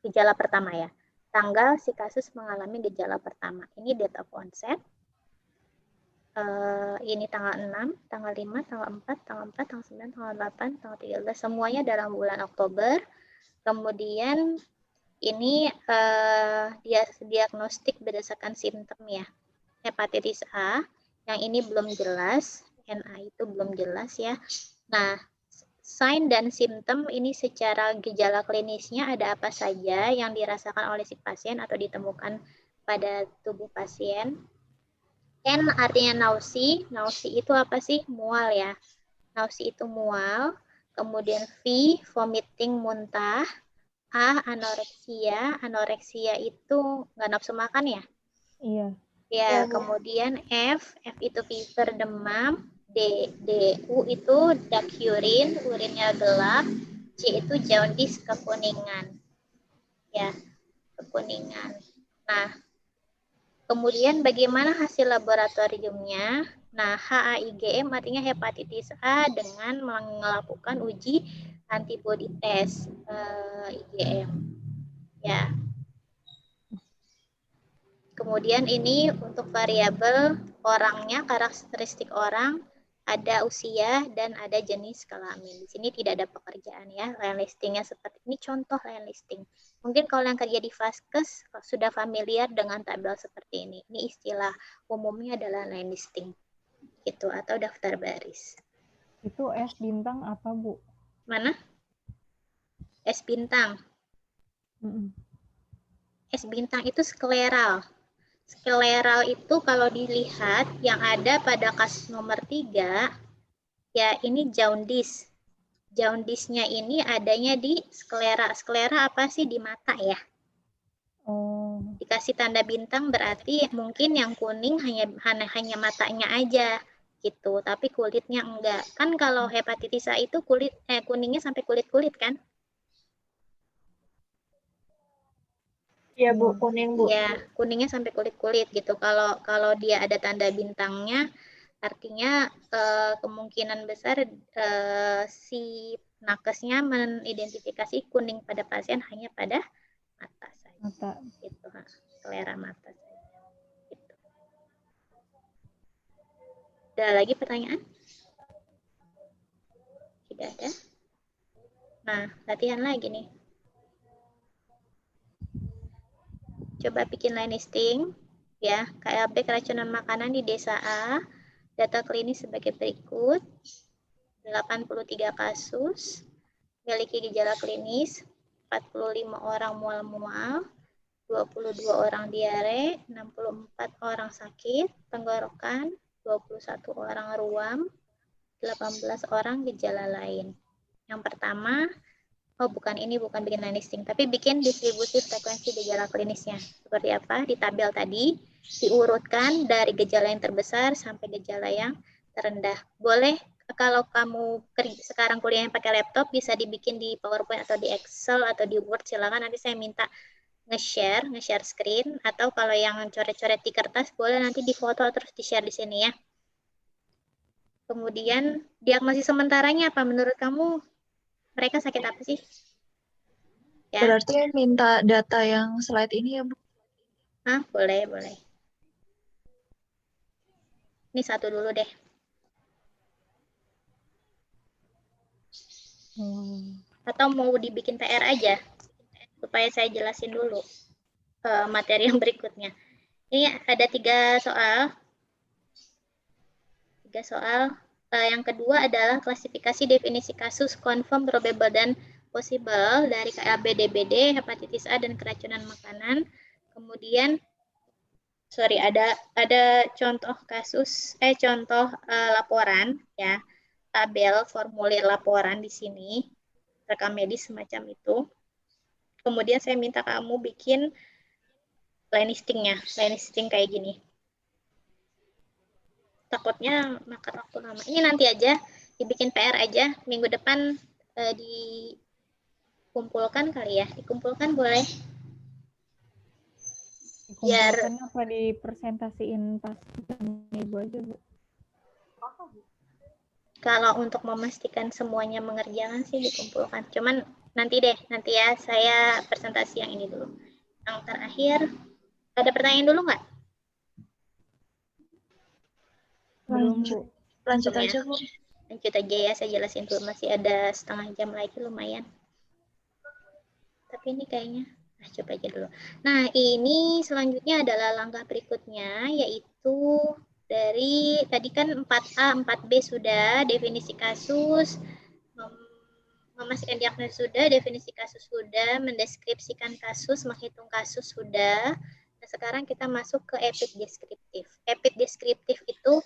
Gejala pertama ya. Tanggal si kasus mengalami gejala pertama. Ini date of onset. Ini tanggal 6, tanggal 5, tanggal 4, tanggal 4, tanggal 9, tanggal 8, tanggal 13. Semuanya dalam bulan Oktober. Kemudian ini dia diagnostik berdasarkan simptom ya. Hepatitis A, yang ini belum jelas. NA itu belum jelas ya. Nah, sign dan simptom ini secara gejala klinisnya ada apa saja yang dirasakan oleh si pasien atau ditemukan pada tubuh pasien. N artinya nausi. Nausi itu apa sih? Mual ya. Nausi itu mual. Kemudian V, vomiting, muntah. A, anoreksia. Anoreksia itu nggak nafsu makan ya? Iya. Ya, kemudian F itu fever, demam. U itu dark urine, urinnya gelap. C itu jaundice, kekuningan. Ya, kekuningan. Nah, kemudian bagaimana hasil laboratoriumnya? Nah, HAIGM artinya hepatitis A dengan melakukan uji antibody test IgM. Ya. Kemudian ini untuk variabel orangnya, karakteristik orang, ada usia dan ada jenis kelamin. Di sini tidak ada pekerjaan ya. Line listingnya seperti ini, contoh line listing. Mungkin kalau yang kerja di Vaskes sudah familiar dengan tabel seperti ini. Ini istilah umumnya adalah line listing. Gitu, atau daftar baris. Itu S bintang apa, Bu? Mana? S bintang. Mm-mm. S bintang itu skleral. Skleral itu kalau dilihat yang ada pada kasus nomor 3, ya ini jaundice. Jaundice-nya ini adanya di sklera. Sklera apa sih? Di mata ya. Oh. Dikasih tanda bintang berarti mungkin yang kuning hanya matanya aja gitu, tapi kulitnya enggak. Kan kalau hepatitis A itu kuningnya sampai kulit-kulit kan? Iya Bu, kuning Bu. Ya, kuningnya sampai kulit-kulit gitu. Kalau dia ada tanda bintangnya, artinya kemungkinan besar si nakesnya mengidentifikasi kuning pada pasien hanya pada mata saja. Mata. Gitu, selera mata saja. Gitu. Ada lagi pertanyaan? Tidak ada. Nah, latihan lagi nih. Coba bikin line listing ya, KLP keracunan makanan di desa A. Data klinis sebagai berikut. 83 kasus, memiliki gejala klinis, 45 orang mual-mual, 22 orang diare, 64 orang sakit tenggorokan, 21 orang ruam, 18 orang gejala lain. Yang pertama, bukan bikin line listing, tapi bikin distribusi frekuensi gejala klinisnya. Seperti apa? Di tabel tadi, diurutkan dari gejala yang terbesar sampai gejala yang terendah. Boleh kalau kamu sekarang kuliahnya pakai laptop, bisa dibikin di PowerPoint atau di Excel atau di Word, silakan nanti saya minta nge-share screen, atau kalau yang coret-coret di kertas, boleh nanti difoto terus di-share di sini ya. Kemudian diagnosis sementaranya apa menurut kamu? Mereka sakit apa sih? Ya. Berarti minta data yang slide ini ya Bu? Boleh. Ini satu dulu deh. Atau mau dibikin PR aja? supaya saya jelasin dulu materi yang berikutnya. Ini ada 3 soal. 3 soal. Yang kedua adalah klasifikasi definisi kasus confirm, probable, dan possible dari KLB DBD, hepatitis A, dan keracunan makanan. Kemudian, ada contoh kasus, contoh laporan, ya, tabel formulir laporan di sini, rekam medis semacam itu. Kemudian saya minta kamu bikin line listing kayak gini. Takutnya makan waktu lama. Ini nanti aja, dibikin PR aja. Minggu depan dikumpulkan kali ya. Dikumpulkan boleh. Biar Dikumpulkan apa dipresentasiin pas Ibu aja, Bu? kalau untuk memastikan semuanya mengerjakan sih dikumpulkan. Cuman nanti deh, nanti ya saya presentasi yang ini dulu. Yang terakhir, ada pertanyaan dulu nggak? Belum, Bu. Lanjut Belum ya? aja, Bu. Lanjut aja ya, saya jelasin dulu. Masih ada setengah jam lagi, lumayan. Tapi ini kayaknya, coba aja dulu. Nah, ini selanjutnya adalah langkah berikutnya, yaitu dari tadi kan 4A, 4B sudah, definisi kasus, memastikan diagnosis sudah, definisi kasus sudah, mendeskripsikan kasus, menghitung kasus sudah. Nah, sekarang kita masuk ke epic deskriptif. Epic deskriptif itu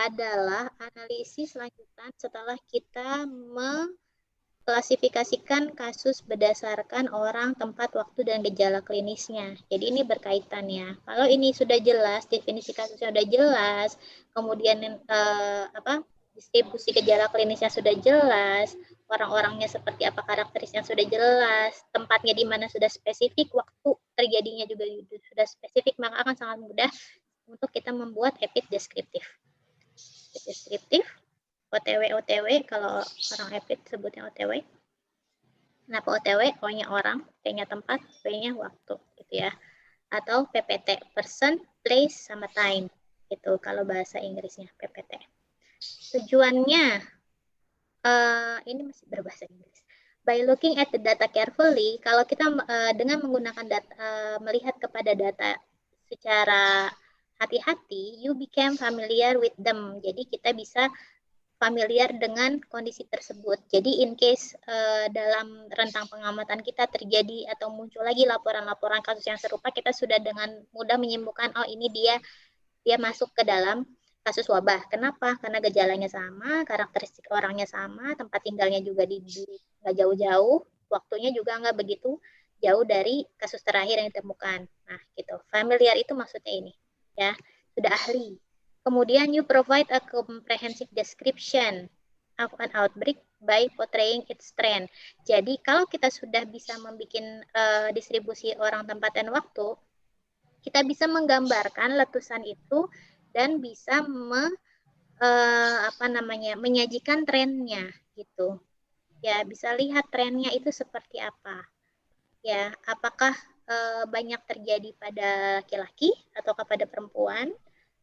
adalah analisis lanjutan setelah kita mengklasifikasikan kasus berdasarkan orang, tempat, waktu, dan gejala klinisnya. Jadi ini berkaitan ya. Kalau ini sudah jelas, definisi kasusnya sudah jelas, kemudian distribusi gejala klinisnya sudah jelas, orang-orangnya seperti apa karakteristiknya sudah jelas, tempatnya di mana sudah spesifik, waktu terjadinya juga sudah spesifik, maka akan sangat mudah untuk kita membuat epic deskriptif. Deskriptif, OTW, kalau orang epic sebutnya OTW. Kenapa OTW? O-nya orang, T-nya tempat, W-nya waktu, gitu ya. Atau PPT, person, place, sama time. Itu kalau bahasa Inggrisnya, PPT. Tujuannya, ini masih berbahasa Inggris. By looking at the data carefully, kalau kita dengan menggunakan data, melihat kepada data secara hati-hati, you became familiar with them. Jadi kita bisa familiar dengan kondisi tersebut. Jadi in case dalam rentang pengamatan kita terjadi atau muncul lagi laporan-laporan kasus yang serupa, kita sudah dengan mudah menyimpulkan, oh ini dia masuk ke dalam kasus wabah. Kenapa? Karena gejalanya sama, karakteristik orangnya sama, tempat tinggalnya juga nggak jauh-jauh, waktunya juga nggak begitu jauh dari kasus terakhir yang ditemukan. Nah, gitu. Familiar itu maksudnya ini. Ya, sudah ahli. Kemudian you provide a comprehensive description of an outbreak by portraying its trend. Jadi kalau kita sudah bisa membuat distribusi orang, tempat, dan waktu, kita bisa menggambarkan letusan itu dan bisa menyajikan trennya gitu. Ya, bisa lihat trennya itu seperti apa. Ya, apakah banyak terjadi pada laki-laki atau pada perempuan?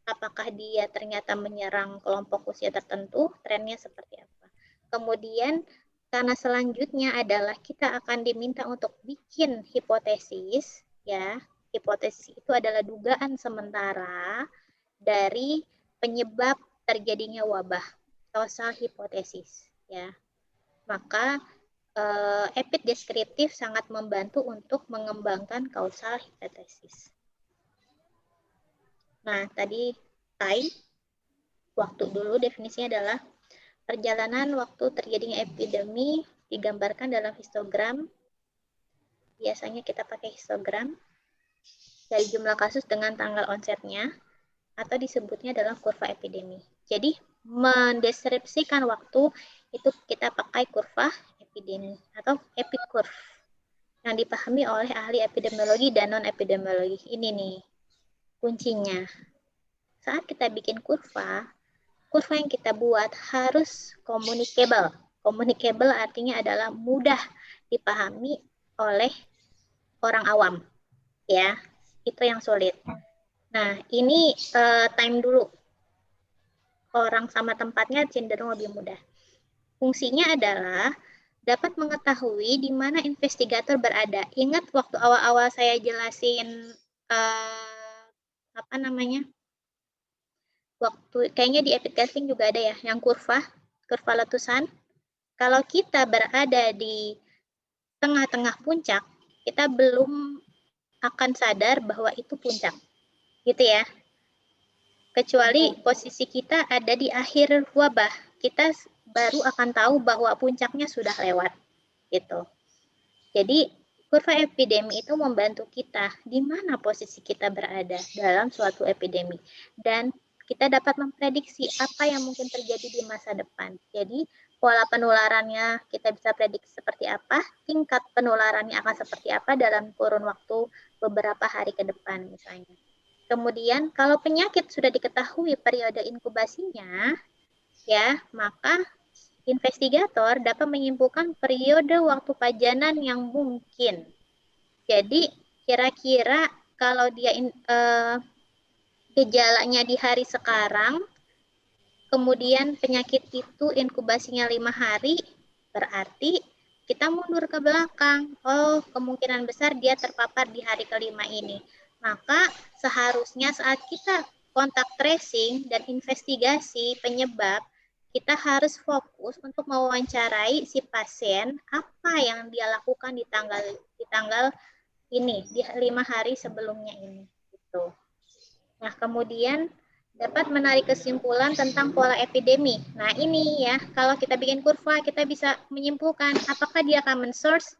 Apakah dia ternyata menyerang kelompok usia tertentu? Trennya seperti apa? Kemudian karena selanjutnya adalah kita akan diminta untuk bikin hipotesis, ya. Hipotesis itu adalah dugaan sementara dari penyebab terjadinya wabah, causal hipotesis, ya. Maka epic deskriptif sangat membantu untuk mengembangkan causal hipotesis. Nah, tadi time, waktu dulu definisinya adalah perjalanan waktu terjadinya epidemi digambarkan dalam histogram. Biasanya kita pakai histogram dari jumlah kasus dengan tanggal onsetnya, atau disebutnya dalam kurva epidemi. Jadi, mendeskripsikan waktu itu kita pakai kurva epidemi atau epic curve yang dipahami oleh ahli epidemiologi dan non-epidemiologi. Ini nih kuncinya. Saat kita bikin kurva yang kita buat harus communicable. Communicable artinya adalah mudah dipahami oleh orang awam. Ya, itu yang sulit. Nah, ini time dulu. Orang sama tempatnya cenderung lebih mudah. Fungsinya adalah dapat mengetahui di mana investigator berada. Ingat waktu awal-awal saya jelasin waktu kayaknya di epic casting juga ada ya, yang kurva letusan. Kalau kita berada di tengah-tengah puncak, kita belum akan sadar bahwa itu puncak, gitu ya. Kecuali posisi kita ada di akhir wabah, kita baru akan tahu bahwa puncaknya sudah lewat, gitu. Jadi kurva epidemi itu membantu kita di mana posisi kita berada dalam suatu epidemi, dan kita dapat memprediksi apa yang mungkin terjadi di masa depan. Jadi pola penularannya kita bisa prediksi seperti apa, tingkat penularannya akan seperti apa dalam kurun waktu beberapa hari ke depan misalnya. Kemudian kalau penyakit sudah diketahui periode inkubasinya, ya, maka investigator dapat menyimpulkan periode waktu pajanan yang mungkin. Jadi kira-kira kalau dia gejalanya di hari sekarang, kemudian penyakit itu inkubasinya 5 hari, berarti kita mundur ke belakang. Oh, kemungkinan besar dia terpapar di hari kelima ini. Maka seharusnya saat kita kontak tracing dan investigasi penyebab, kita harus fokus untuk mewawancarai si pasien apa yang dia lakukan di tanggal ini, di 5 hari sebelumnya ini. Gitu. Nah, kemudian dapat menarik kesimpulan tentang pola epidemi. Nah, ini ya, kalau kita bikin kurva, kita bisa menyimpulkan apakah dia common source,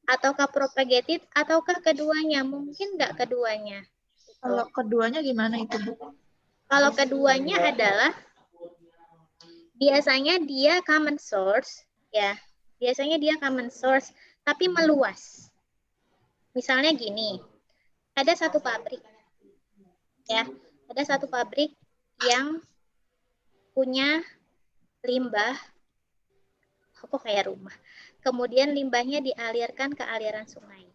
ataukah propagated, ataukah keduanya. Mungkin nggak keduanya. Gitu. Kalau keduanya gimana itu, Bu? Kalau keduanya adalah biasanya dia common source, ya. Biasanya dia common source, tapi meluas. Misalnya gini, ada satu pabrik, ya. Ada satu pabrik yang punya limbah, kok kayak rumah. Kemudian limbahnya dialirkan ke aliran sungai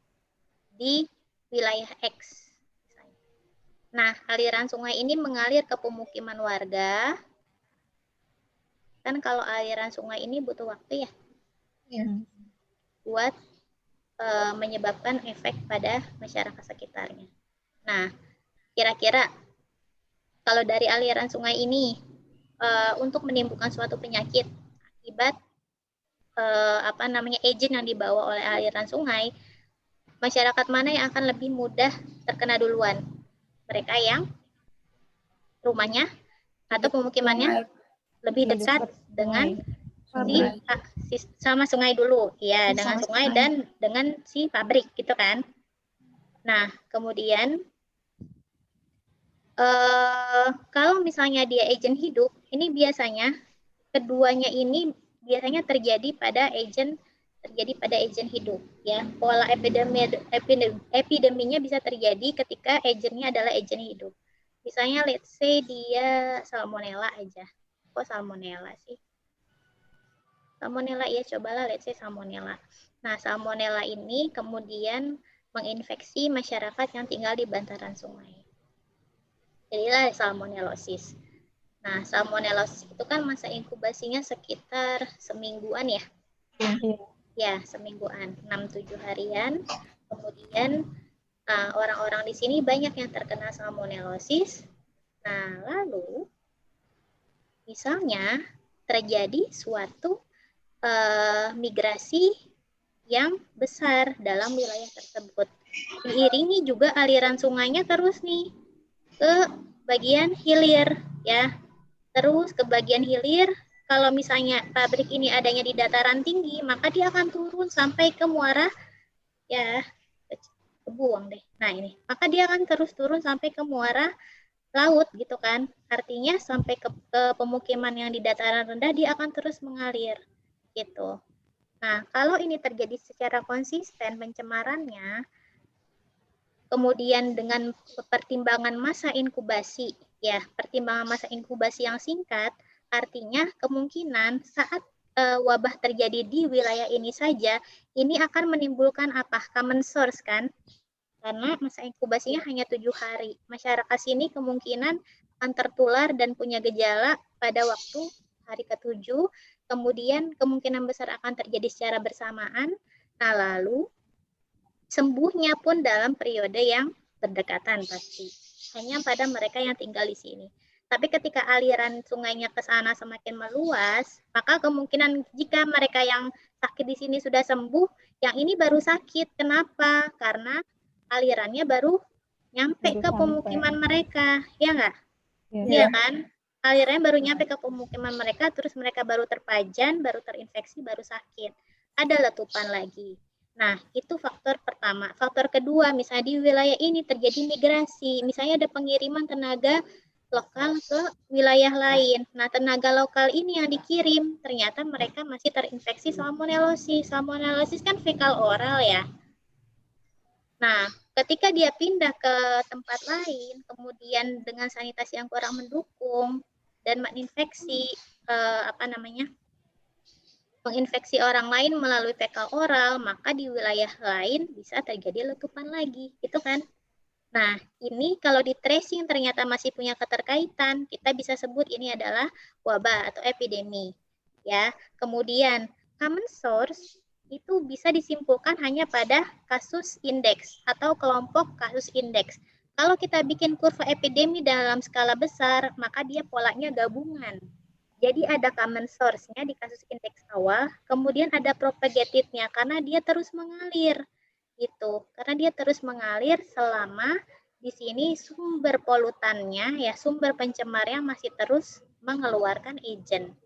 di wilayah X. Nah, aliran sungai ini mengalir ke pemukiman warga. Kan kalau aliran sungai ini butuh waktu ya, buat menyebabkan efek pada masyarakat sekitarnya. Nah, kira-kira kalau dari aliran sungai ini untuk menimbulkan suatu penyakit akibat agent yang dibawa oleh aliran sungai, masyarakat mana yang akan lebih mudah terkena duluan? Mereka yang rumahnya atau pemukimannya lebih dekat dengan sama sungai dulu, ya, dengan sungai dan dengan si pabrik, gitu kan? Nah, kemudian kalau misalnya dia agent hidup, ini biasanya keduanya ini biasanya terjadi pada agent hidup, ya. Pola epideminya bisa terjadi ketika agentnya adalah agent hidup. Misalnya let's say dia salmonella aja. Kok salmonella sih? Salmonella, ya, cobalah let's say salmonella. Nah, salmonella ini kemudian menginfeksi masyarakat yang tinggal di bantaran sungai. Jadilah salmonellosis. Nah, salmonellosis itu kan masa inkubasinya sekitar semingguan ya. Ya, semingguan, 6-7 harian. Kemudian orang-orang di sini banyak yang terkena salmonellosis. Nah, lalu misalnya terjadi suatu migrasi yang besar dalam wilayah tersebut. Diiringi juga aliran sungainya terus nih ke bagian hilir, ya. Terus ke bagian hilir, kalau misalnya pabrik ini adanya di dataran tinggi, maka dia akan turun sampai ke muara, ya, kebuang deh. Nah, ini, maka dia akan terus turun sampai ke muara laut, gitu kan. Artinya sampai ke pemukiman yang di dataran rendah, dia akan terus mengalir, gitu. Nah, kalau ini terjadi secara konsisten pencemarannya, kemudian dengan pertimbangan masa inkubasi, ya, pertimbangan masa inkubasi yang singkat, artinya kemungkinan saat wabah terjadi di wilayah ini saja, ini akan menimbulkan apa? Common source kan? Karena masa inkubasinya hanya 7 hari. Masyarakat sini kemungkinan akan tertular dan punya gejala pada waktu hari ke-7, kemudian kemungkinan besar akan terjadi secara bersamaan. Nah, lalu sembuhnya pun dalam periode yang berdekatan pasti. Hanya pada mereka yang tinggal di sini. Tapi ketika aliran sungainya ke sana semakin meluas, maka kemungkinan jika mereka yang sakit di sini sudah sembuh, yang ini baru sakit. Kenapa? Karena alirannya baru nyampe ke pemukiman mereka, ya nggak? Iya kan? Alirannya baru nyampe ke pemukiman mereka, terus mereka baru terpajan, baru terinfeksi, baru sakit. Ada letupan lagi. Nah, itu faktor pertama. Faktor kedua, misalnya di wilayah ini terjadi migrasi. Misalnya ada pengiriman tenaga lokal ke wilayah lain. Nah, tenaga lokal ini yang dikirim, ternyata mereka masih terinfeksi salmonellosis. Salmonellosis kan fekal oral ya. Nah, ketika dia pindah ke tempat lain, kemudian dengan sanitasi yang kurang mendukung dan menginfeksi menginfeksi orang lain melalui fekal oral, maka di wilayah lain bisa terjadi letupan lagi, gitu kan? Nah, ini kalau di tracing ternyata masih punya keterkaitan, kita bisa sebut ini adalah wabah atau epidemi. Ya, kemudian common source itu bisa disimpulkan hanya pada kasus indeks atau kelompok kasus indeks. Kalau kita bikin kurva epidemi dalam skala besar, maka dia polanya gabungan. Jadi ada common source-nya di kasus indeks awal, kemudian ada propagated-nya karena dia terus mengalir. Gitu. Karena dia terus mengalir selama di sini sumber polutannya, ya sumber pencemarnya masih terus mengeluarkan agent.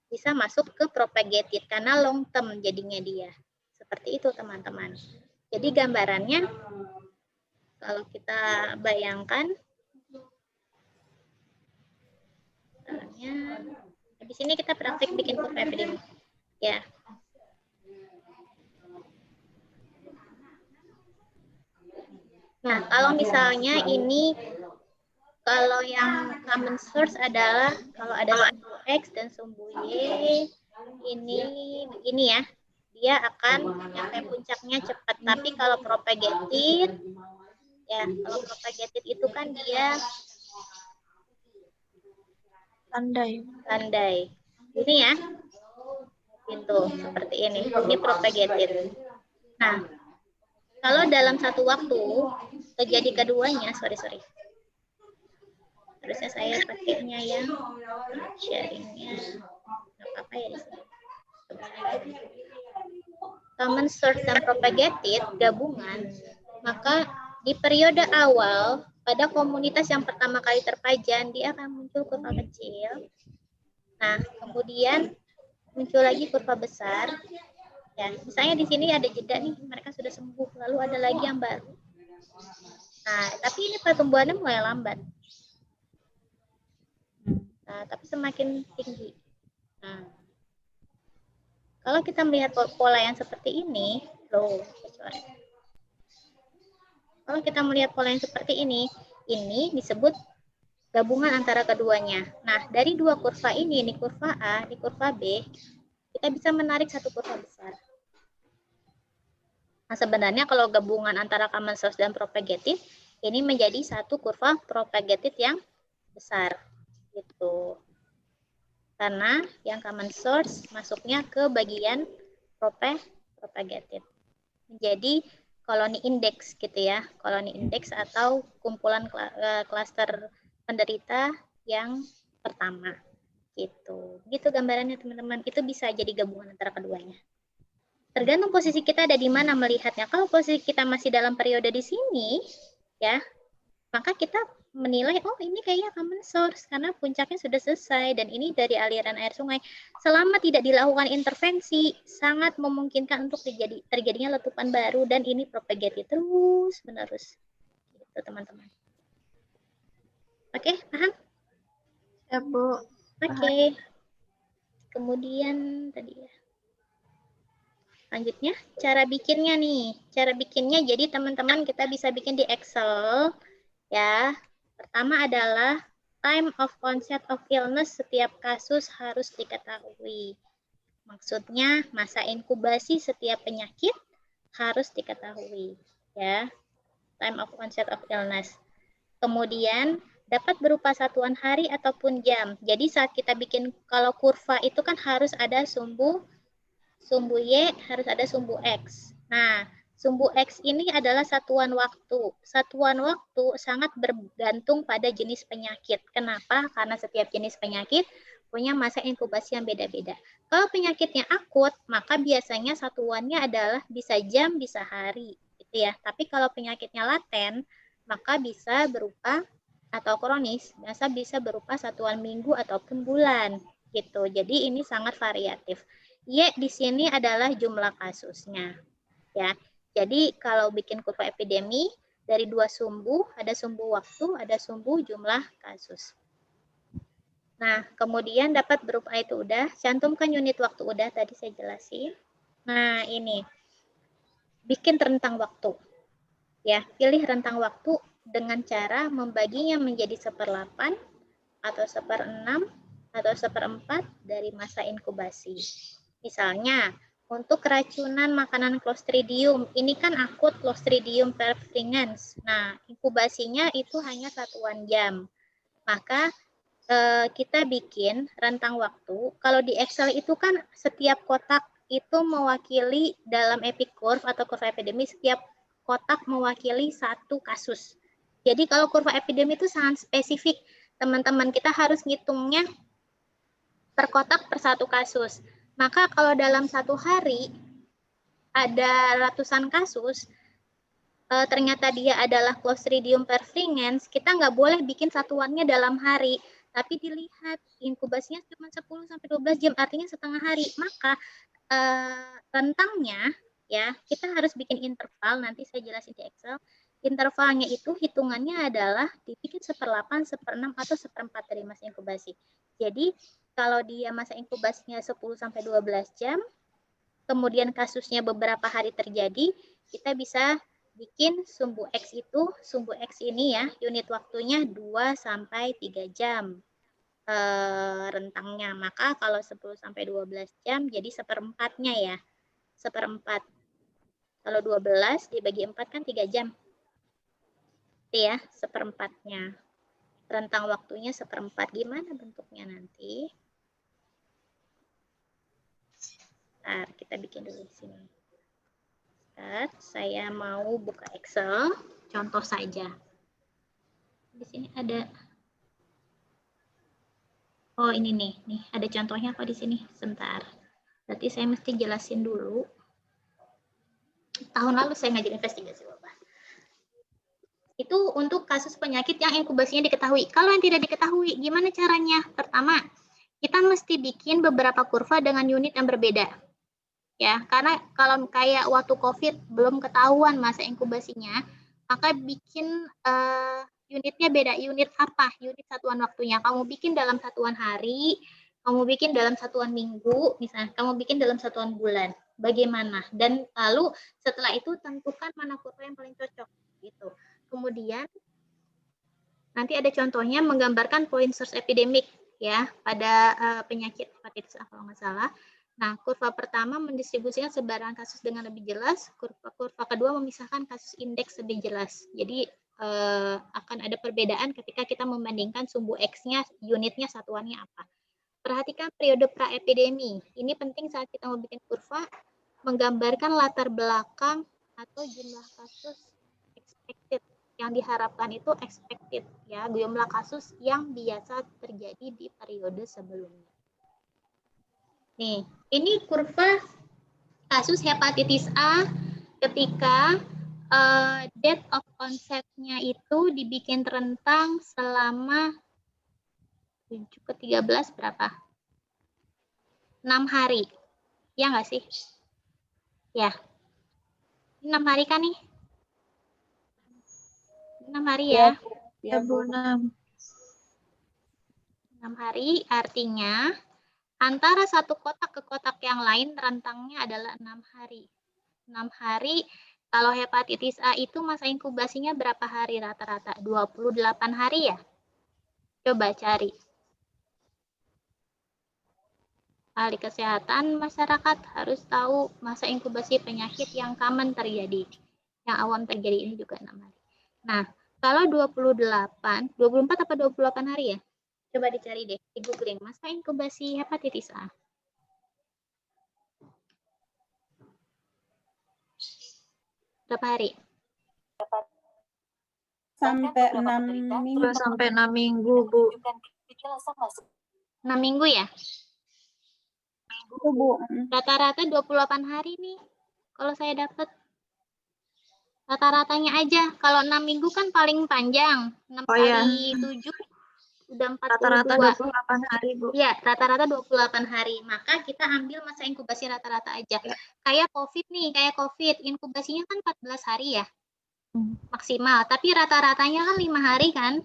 Bisa masuk ke propagated karena long term jadinya dia. Seperti itu teman-teman. Jadi gambarannya kalau kita bayangkan di sini kita praktik bikin kurva epidemi. Ya. Nah, kalau misalnya ini, kalau yang common source adalah kalau ada sumbu X dan sumbu Y, ini begini ya, dia akan nyampe puncaknya cepat. Tapi kalau propagated, ya kalau propagated itu kan dia landai. Ini ya, itu seperti ini. Ini propagated. Nah, kalau dalam satu waktu terjadi keduanya, sorry. Harusnya saya pakainya yang sharingnya apa ya di sini. Common source dan propagated gabungan, maka di periode awal pada komunitas yang pertama kali terpajan dia akan muncul kurva kecil. Nah, kemudian muncul lagi kurva besar. Ya, misalnya di sini ada jeda nih, mereka sudah sembuh, lalu ada lagi yang baru. Nah, tapi ini pertumbuhannya mulai lambat. Nah, tapi semakin tinggi. Nah, kalau kita melihat pola yang seperti ini, kalau kita melihat pola yang seperti ini disebut gabungan antara keduanya. Nah, dari dua kurva ini kurva A, ini kurva B, kita bisa menarik satu kurva besar. Nah, sebenarnya kalau gabungan antara common source dan propagated, ini menjadi satu kurva propagated yang besar. Gitu. Karena yang common source masuknya ke bagian propagated. Menjadi koloni indeks gitu ya. Koloni indeks atau kumpulan klaster penderita yang pertama. Gitu gambarannya teman-teman. Itu bisa jadi gabungan antara keduanya. Tergantung posisi kita ada di mana melihatnya. Kalau posisi kita masih dalam periode di sini, ya, maka kita menilai, oh ini kayaknya common source karena puncaknya sudah selesai dan ini dari aliran air sungai. Selama tidak dilakukan intervensi, sangat memungkinkan untuk terjadinya letupan baru dan ini propagated terus menerus. Gitu teman-teman. Oke, paham? Ya, Bu. Oke. Kemudian tadi ya. Lanjutnya, cara bikinnya nih. Cara bikinnya jadi teman-teman kita bisa bikin di Excel. Ya, pertama adalah time of onset of illness setiap kasus harus diketahui. Maksudnya masa inkubasi setiap penyakit harus diketahui. Ya, time of onset of illness. Kemudian dapat berupa satuan hari ataupun jam. Jadi saat kita bikin, kalau kurva itu kan harus ada sumbu Y, harus ada sumbu X. Nah, sumbu X ini adalah satuan waktu. Satuan waktu sangat bergantung pada jenis penyakit. Kenapa? Karena setiap jenis penyakit punya masa inkubasi yang beda-beda. Kalau penyakitnya akut, maka biasanya satuannya adalah bisa jam, bisa hari, gitu ya. Tapi kalau penyakitnya laten, maka bisa berupa atau kronis, bisa berupa satuan minggu ataupun bulan, gitu. Jadi ini sangat variatif. Y di sini adalah jumlah kasusnya, ya. Jadi kalau bikin kurva epidemi dari dua sumbu, ada sumbu waktu, ada sumbu jumlah kasus. Nah, kemudian dapat berupa itu udah, cantumkan unit waktu udah tadi saya jelasin. Nah, ini bikin rentang waktu. Ya, pilih rentang waktu dengan cara membaginya menjadi 1/8 atau 1/6 atau 1/4 dari masa inkubasi. Misalnya, untuk keracunan makanan Clostridium, ini kan akut Clostridium perfringens. Nah, inkubasinya itu hanya satuan jam. Maka kita bikin rentang waktu. Kalau di Excel itu kan setiap kotak itu mewakili dalam epic curve atau kurva epidemi, setiap kotak mewakili satu kasus. Jadi kalau kurva epidemi itu sangat spesifik. Teman-teman kita harus ngitungnya per kotak per satu kasus. Maka kalau dalam satu hari ada ratusan kasus, ternyata dia adalah Clostridium perfringens, kita nggak boleh bikin satuannya dalam hari. Tapi dilihat inkubasinya cuma 10-12 jam, artinya setengah hari. Maka rentangnya ya kita harus bikin interval, nanti saya jelasin di Excel. Intervalnya itu hitungannya adalah dibikin 1/8, 1/6 atau 1/4 dari masa inkubasi. Jadi kalau dia masa inkubasinya 10-12 jam, kemudian kasusnya beberapa hari terjadi, kita bisa bikin sumbu X itu, sumbu X ini ya, unit waktunya 2-3 jam rentangnya. Maka kalau 10-12 jam jadi 1/4-nya ya, 1/4. Kalau 12 dibagi 4 kan 3 jam. Itu ya, 1/4-nya. Rentang waktunya 1/4. Gimana bentuknya nanti? Bentar, kita bikin dulu di sini. Saya mau buka Excel, contoh saja. Di sini ada, oh ini nih ada contohnya kok di sini. Sebentar, berarti saya mesti jelasin dulu. Tahun lalu saya ngajarin investigasi wabah. Itu untuk kasus penyakit yang inkubasinya diketahui. Kalau yang tidak diketahui, gimana caranya? Pertama, kita mesti bikin beberapa kurva dengan unit yang berbeda. Ya, karena kalau kayak waktu COVID belum ketahuan masa inkubasinya, maka bikin unitnya beda. Unit apa? Unit satuan waktunya. Kamu bikin dalam satuan hari, kamu bikin dalam satuan minggu, misalnya kamu bikin dalam satuan bulan. Bagaimana? Dan lalu setelah itu tentukan mana kurva yang paling cocok gitu. Kemudian nanti ada contohnya menggambarkan point source epidemic ya pada penyakit hepatitis A kalau nggak salah. Nah, kurva pertama mendistribusikan sebaran kasus dengan lebih jelas, kurva kedua memisahkan kasus indeks lebih jelas. Jadi akan ada perbedaan ketika kita membandingkan sumbu X-nya, unitnya satuannya apa. Perhatikan periode pra-epidemi. Ini penting saat kita mau bikin kurva, menggambarkan latar belakang atau jumlah kasus expected. Yang diharapkan itu expected, ya, jumlah kasus yang biasa terjadi di periode sebelumnya. Nih, ini kurva kasus hepatitis A ketika date of onset-nya itu dibikin rentang selama 7-13 berapa? 6 hari. Ya nggak sih? Ya. 6 hari kan nih? 6 hari ya? Ya, Bu. 6. 6 hari artinya antara satu kotak ke kotak yang lain rentangnya adalah 6 hari. 6 hari, kalau hepatitis A itu masa inkubasinya berapa hari rata-rata? 28 hari ya? Coba cari. Ahli kesehatan masyarakat harus tahu masa inkubasi penyakit yang common terjadi. Yang awam terjadi ini juga 6 hari. Nah, Kalau 28, 24 apa 28 hari ya? Coba dicari deh, di googling. Masa inkubasi hepatitis A. Berapa hari? Sampai 6 minggu. 2 sampai 6 minggu, Bu. 6 minggu ya? Itu, Bu. Rata-rata 28 hari nih. Kalau saya dapat rata-ratanya aja. Kalau 6 minggu kan paling panjang. 6 Oh, iya. kali 7 udah 42. Rata-rata 28 hari, Bu. Iya, rata-rata 28 hari. Maka kita ambil masa inkubasi rata-rata aja. Ya. Kayak COVID nih, kayak COVID. Inkubasinya kan 14 hari ya. Maksimal. Tapi rata-ratanya kan 5 hari kan.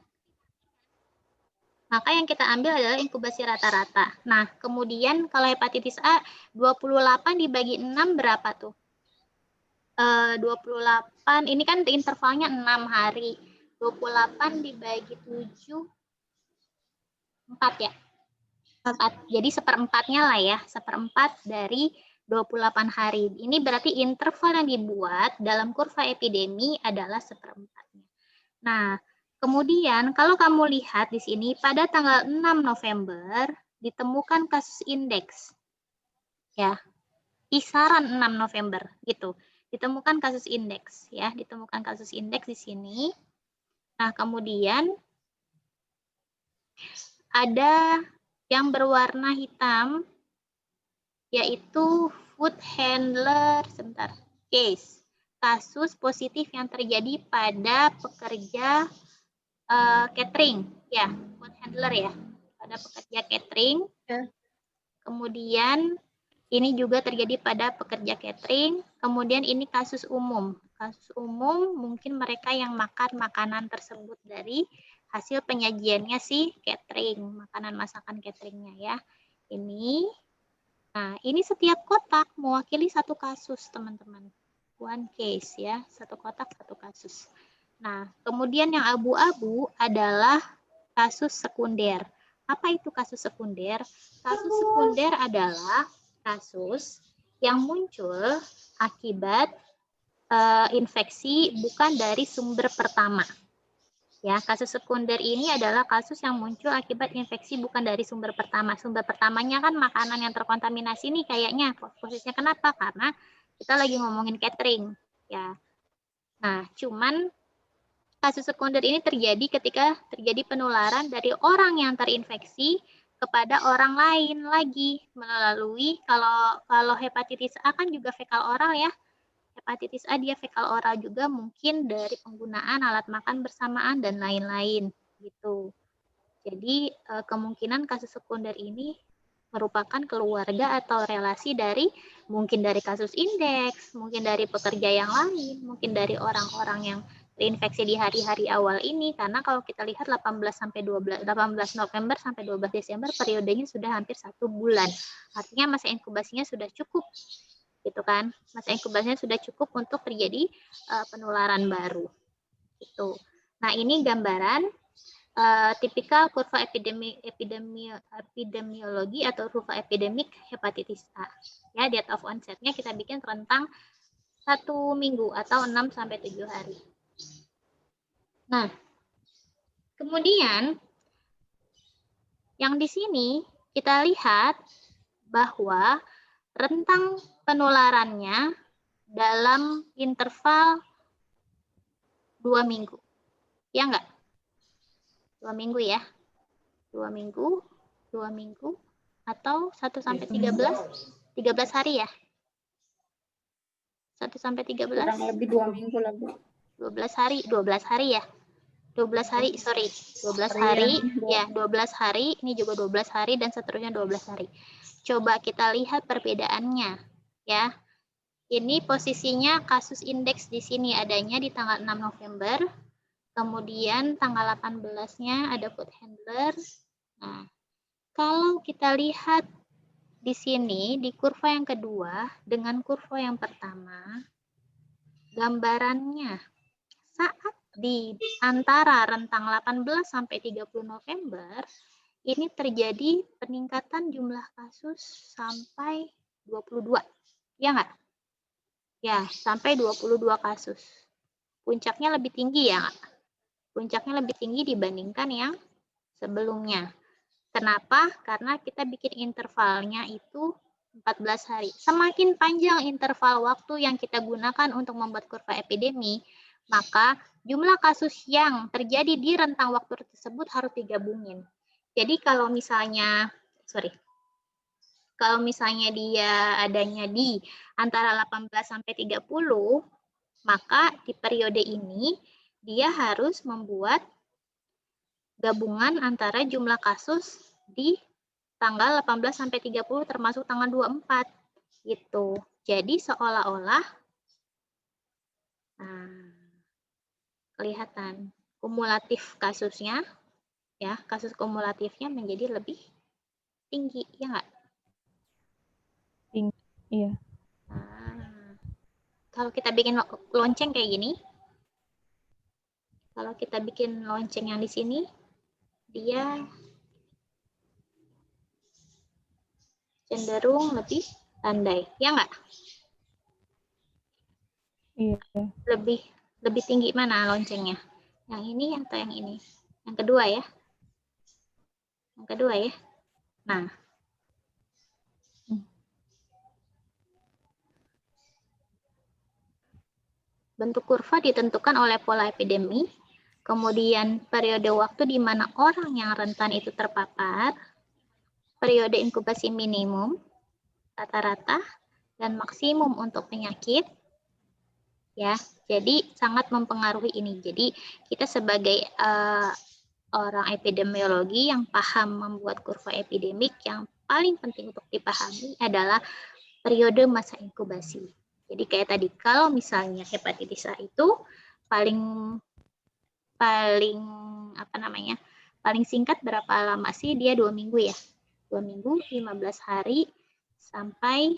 Maka yang kita ambil adalah inkubasi rata-rata. Nah, kemudian kalau hepatitis A, 28 dibagi 6 berapa tuh? 28, ini kan intervalnya 6 hari. 28 dibagi 7, 4 ya? 4. Jadi seperempatnya lah ya, seperempat dari 28 hari. Ini berarti interval yang dibuat dalam kurva epidemi adalah seperempatnya. Nah, kemudian kalau kamu lihat di sini pada tanggal 6 November ditemukan kasus indeks. Ya. Kisaran 6 November gitu. Ditemukan kasus indeks ya, ditemukan kasus indeks di sini. Nah, kemudian ada yang berwarna hitam yaitu food handler sebentar. Case. Kasus positif yang terjadi pada pekerja catering ya, food handler ya. Pada pekerja catering. Ya. Kemudian ini juga terjadi pada pekerja catering. Kemudian ini kasus umum. Kasus umum mungkin mereka yang makan makanan tersebut dari hasil penyajiannya si catering, makanan masakan cateringnya ya. Ini, nah ini setiap kotak mewakili satu kasus teman-teman. One case ya, satu kotak satu kasus. Nah kemudian yang abu-abu adalah kasus sekunder. Apa itu kasus sekunder? Kasus sekunder adalah kasus yang muncul akibat infeksi bukan dari sumber pertama. Ya, kasus sekunder ini adalah kasus yang muncul akibat infeksi bukan dari sumber pertama. Sumber pertamanya kan makanan yang terkontaminasi nih kayaknya. Posisinya kenapa? Karena kita lagi ngomongin catering, ya. Nah, cuman kasus sekunder ini terjadi ketika terjadi penularan dari orang yang terinfeksi kepada orang lain lagi melalui kalau hepatitis A kan juga fekal oral ya. Hepatitis A dia fekal oral juga mungkin dari penggunaan alat makan bersamaan dan lain-lain gitu. Jadi kemungkinan kasus sekunder ini merupakan keluarga atau relasi dari mungkin dari kasus indeks, mungkin dari pekerja yang lain, mungkin dari orang-orang yang terinfeksi di hari-hari awal ini karena kalau kita lihat 18 November sampai 12 Desember periodenya sudah hampir 1 bulan. Artinya masa inkubasinya sudah cukup. Gitu kan? Masa inkubasinya sudah cukup untuk terjadi penularan baru. Gitu. Nah, ini gambaran tipikal kurva epidemiologi atau kurva epidemik hepatitis A. Ya, date of onset-nya kita bikin rentang 1 minggu atau 6 sampai 7 hari. Nah, kemudian yang di sini kita lihat bahwa rentang penularannya dalam interval 2 minggu. Ya enggak? 2 minggu ya. 2 minggu, 2 minggu, atau 1 sampai 13? 13 hari ya? 1 sampai 13? Kurang lebih 2 minggu lah, Bu. 12 hari ya? 12 hari, sorry. 12 hari, ya 12 hari, ini juga 12 hari, dan seterusnya 12 hari. Coba kita lihat perbedaannya, ya. Ini posisinya kasus indeks di sini adanya di tanggal 6 November, kemudian tanggal 18-nya ada food handler. Nah, kalau kita lihat di sini, di kurva yang kedua, dengan kurva yang pertama, gambarannya saat di antara rentang 18 sampai 30 November, ini terjadi peningkatan jumlah kasus sampai 22. Ya nggak? Ya, sampai 22 kasus. Puncaknya lebih tinggi ya nggak? puncaknya lebih tinggi dibandingkan yang sebelumnya. Kenapa? Karena kita bikin intervalnya itu 14 hari. Semakin panjang interval waktu yang kita gunakan untuk membuat kurva epidemi, maka jumlah kasus yang terjadi di rentang waktu tersebut harus digabungin. Jadi kalau misalnya dia adanya di antara 18 sampai 30, maka di periode ini dia harus membuat gabungan antara jumlah kasus di tanggal 18 sampai 30 termasuk tanggal 24 gitu. Jadi seolah-olah kelihatan kumulatif kasusnya ya, kasus kumulatifnya menjadi lebih tinggi, ya nggak? Tinggi, iya. Kalau kita bikin lonceng kayak gini, kalau kita bikin lonceng yang di sini, dia cenderung lebih landai, ya nggak? Iya. Lebih tinggi mana loncengnya? Yang ini atau yang ini? Yang kedua ya. Yang kedua ya. Nah. Bentuk kurva ditentukan oleh pola epidemi, kemudian periode waktu di mana orang yang rentan itu terpapar, periode inkubasi minimum, rata-rata, dan maksimum untuk penyakit. Ya, jadi sangat mempengaruhi ini. Jadi kita sebagai orang epidemiologi yang paham membuat kurva epidemik, yang paling penting untuk dipahami adalah periode masa inkubasi. Jadi kayak tadi, kalau misalnya hepatitis A itu paling singkat berapa lama sih? Dia 2 minggu ya. 2 minggu, 15 hari sampai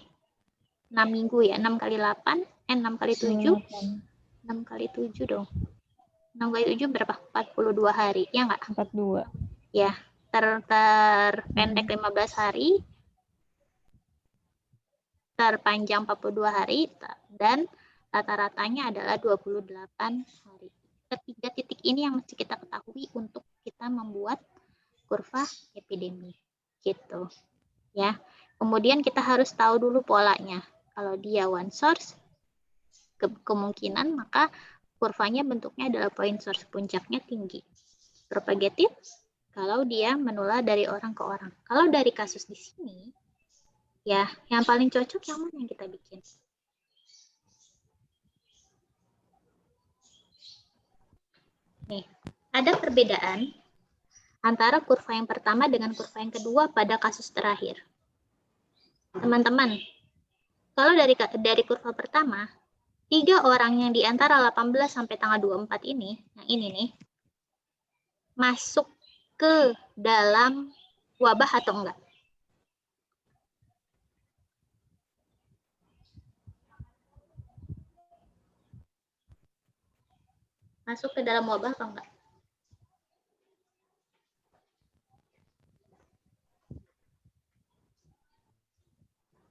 6 minggu ya. 6 kali 8, 6 kali 7. 6 kali 7 dong. 6 kali 7 berapa? 42 hari. Ya nggak? 42. Ya, terpendek 15 hari, terpanjang 42 hari, dan rata-ratanya adalah 28 hari. Ketiga titik ini yang mesti kita ketahui untuk kita membuat kurva epidemi. Gitu. Ya. Kemudian kita harus tahu dulu polanya. Kalau dia one source, kemungkinan maka kurvanya bentuknya adalah point source, puncaknya tinggi. Propagated, kalau dia menular dari orang ke orang. Kalau dari kasus di sini, ya, yang paling cocok yang mana yang kita bikin? Nih, ada perbedaan antara kurva yang pertama dengan kurva yang kedua pada kasus terakhir. Teman-teman, kalau dari kurva pertama, 3 orang yang di antara 18 sampai tanggal 24 ini, yang ini nih, masuk ke dalam wabah atau enggak? Masuk ke dalam wabah atau enggak?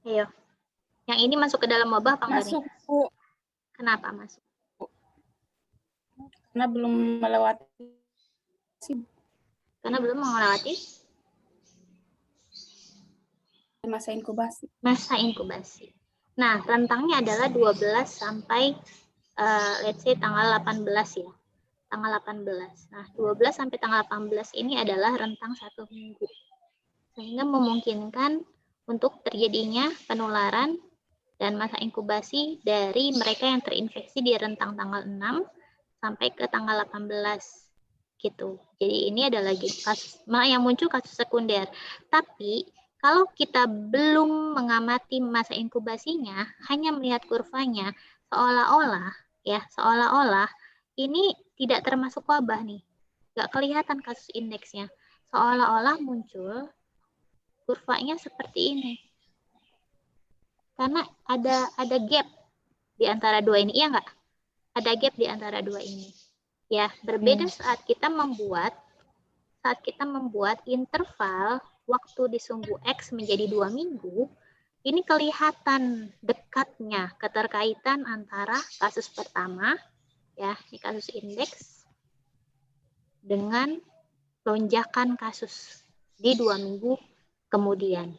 Ayo. Yang ini masuk ke dalam wabah apa enggak? Masuk, Bu. Kenapa masuk? Karena belum melewati. Karena belum melewati Masa inkubasi. Masa inkubasi. Nah, rentangnya adalah 12 sampai let's say tanggal 18 ya. Tanggal 18. Nah, 12 sampai tanggal 18 ini adalah rentang 1 minggu. Sehingga memungkinkan untuk terjadinya penularan dan masa inkubasi dari mereka yang terinfeksi di rentang tanggal 6 sampai ke tanggal 18 gitu. Jadi ini adalah kasus yang muncul kasus sekunder. Tapi kalau kita belum mengamati masa inkubasinya, hanya melihat kurvanya, seolah-olah ini tidak termasuk wabah nih. Nggak kelihatan kasus indeksnya. Seolah-olah muncul kurvanya seperti ini. Karena ada gap di antara dua ini, iya nggak? Ada gap di antara dua ini. Ya, berbeda saat kita membuat interval waktu di sumbu X menjadi 2 minggu, ini kelihatan dekatnya keterkaitan antara kasus pertama, ya, ini kasus indeks, dengan lonjakan kasus di 2 minggu kemudian.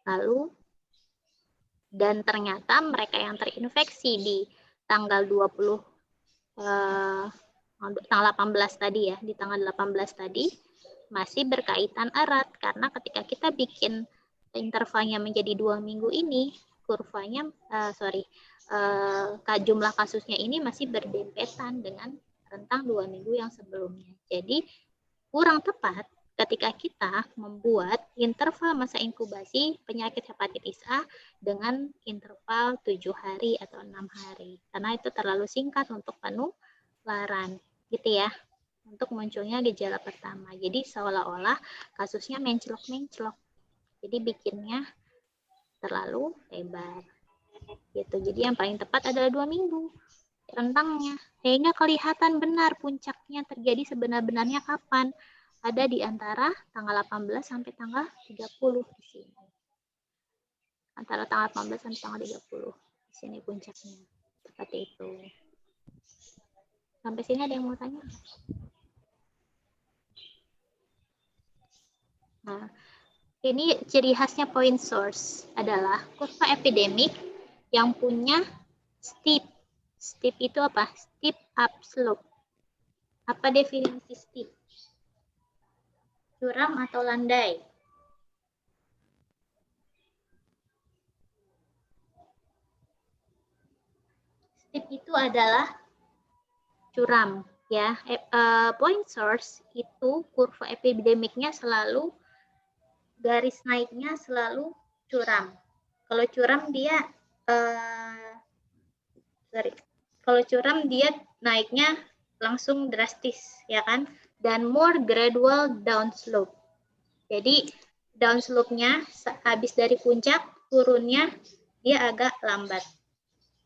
Lalu, dan ternyata mereka yang terinfeksi di tanggal 18 tadi ya, di tanggal 18 tadi masih berkaitan erat, karena ketika kita bikin intervalnya menjadi 2 minggu ini, kurvanya, jumlah kasusnya ini masih berdempetan dengan rentang 2 minggu yang sebelumnya. Jadi kurang tepat ketika kita membuat interval masa inkubasi penyakit hepatitis A dengan interval 7 hari atau 6 hari. Karena itu terlalu singkat untuk penularan, gitu ya, untuk munculnya gejala pertama. Jadi seolah-olah kasusnya menclok-menclok. Jadi bikinnya terlalu lebar. Gitu. Jadi yang paling tepat adalah 2 minggu rentangnya, sehingga kelihatan benar puncaknya terjadi sebenar-benarnya kapan. Ada di antara tanggal 18 sampai tanggal 30 di sini. Antara tanggal 18 sampai tanggal 30. Di sini puncaknya. Seperti itu. Sampai sini ada yang mau tanya? Nah, ini ciri khasnya point source adalah kurva epidemik yang punya steep. Steep itu apa? Steep up slope. Apa definisi steep? Curam atau landai? Steep itu adalah curam, ya. Point source itu kurva epidemiknya selalu garis naiknya selalu curam. Kalau curam dia naiknya langsung drastis, ya kan? Dan more gradual downslope. Jadi downslope-nya habis dari puncak, turunnya dia agak lambat.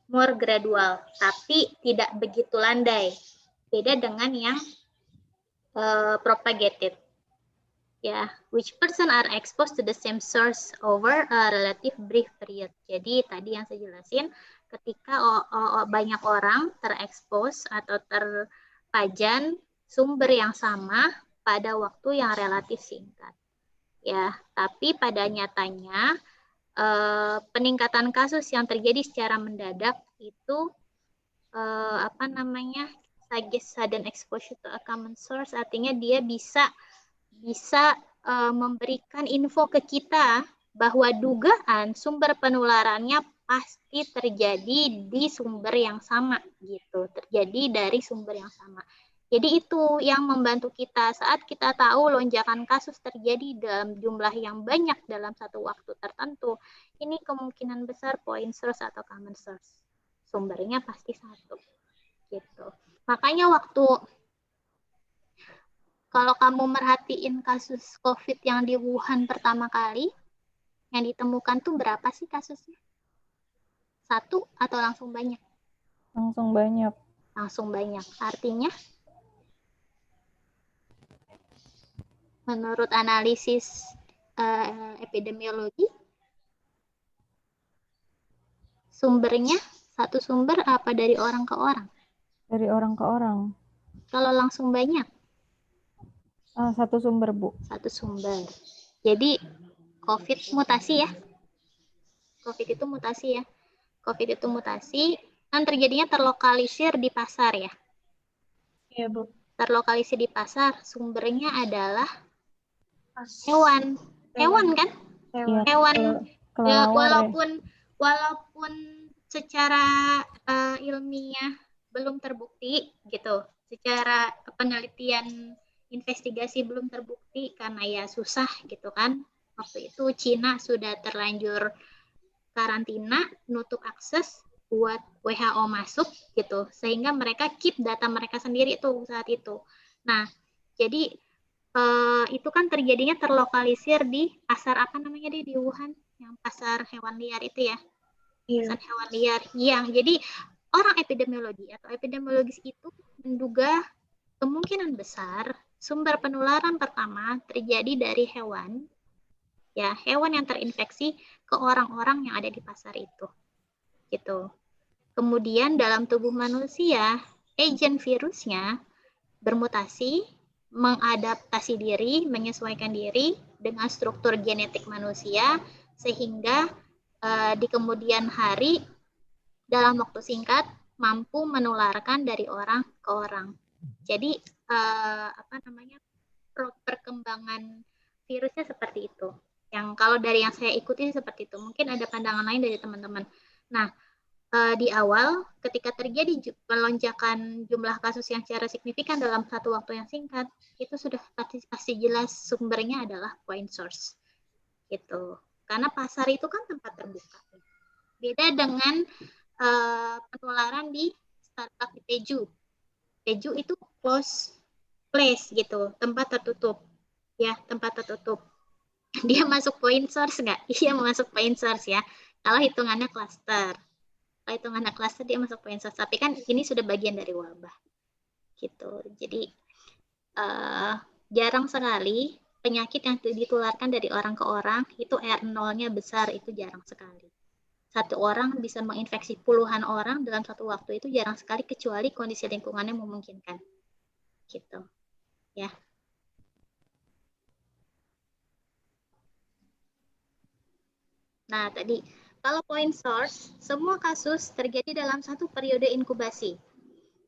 More gradual, tapi tidak begitu landai. Beda dengan yang propagated. Ya, which person are exposed to the same source over a relative brief period. Jadi tadi yang saya jelasin, ketika banyak orang terekspos atau terpajan sumber yang sama pada waktu yang relatif singkat. Ya, tapi pada nyatanya peningkatan kasus yang terjadi secara mendadak itu sudden exposure to a common source, artinya dia bisa memberikan info ke kita bahwa dugaan sumber penularannya pasti terjadi di sumber yang sama gitu, terjadi dari sumber yang sama. Jadi itu yang membantu kita saat kita tahu lonjakan kasus terjadi dalam jumlah yang banyak dalam satu waktu tertentu. Ini kemungkinan besar point source atau common source. Sumbernya pasti satu. Gitu. Makanya kalau kamu merhatiin kasus COVID yang di Wuhan pertama kali, yang ditemukan tuh berapa sih kasusnya? 1 atau langsung banyak? Langsung banyak. Langsung banyak. Artinya, menurut analisis epidemiologi, sumbernya satu sumber apa dari orang ke orang? Dari orang ke orang. Kalau langsung banyak? Satu sumber, Bu. Satu sumber. Jadi COVID mutasi ya. COVID itu mutasi ya. COVID itu mutasi kan terjadinya terlokalisir di pasar ya. Iya, Bu. Terlokalisir di pasar, sumbernya adalah hewan. Hewan kan? Hewan. Hewan ya, Kelelawar walaupun secara ilmiah belum terbukti gitu. Secara penelitian investigasi belum terbukti karena ya susah gitu kan. Waktu itu Cina sudah terlanjur karantina, nutup akses buat WHO masuk gitu, sehingga mereka keep data mereka sendiri tuh saat itu. Nah, jadi itu kan terjadinya terlokalisir di pasar apa namanya di Wuhan, yang pasar hewan liar itu ya. Iya. Pasar hewan liar. Jadi orang epidemiologi atau epidemiologis itu menduga kemungkinan besar sumber penularan pertama terjadi dari hewan. Ya, hewan yang terinfeksi ke orang-orang yang ada di pasar itu. Gitu. Kemudian dalam tubuh manusia, agen virusnya bermutasi, mengadaptasi diri, menyesuaikan diri dengan struktur genetik manusia, sehingga di kemudian hari dalam waktu singkat mampu menularkan dari orang ke orang. Jadi perkembangan virusnya seperti itu. Yang kalau dari yang saya ikuti seperti itu. Mungkin ada pandangan lain dari teman-teman. Nah, di awal ketika terjadi pelonjakan jumlah kasus yang secara signifikan dalam satu waktu yang singkat, itu sudah pasti jelas sumbernya adalah point source. Gitu. Karena pasar itu kan tempat terbuka. Beda dengan penularan di startup di Teju. Teju itu close place gitu, tempat tertutup. Ya, tempat tertutup. Dia masuk point source nggak? Iya, masuk point source ya. Kalau hitungannya cluster. Kalau hitungannya cluster dia masuk point source. Tapi kan ini sudah bagian dari wabah. Gitu. Jadi jarang sekali penyakit yang ditularkan dari orang ke orang itu R0-nya besar, itu jarang sekali. Satu orang bisa menginfeksi puluhan orang dalam satu waktu, itu jarang sekali kecuali kondisi lingkungannya memungkinkan. Gitu. Ya. Nah, tadi kalau point source, semua kasus terjadi dalam satu periode inkubasi.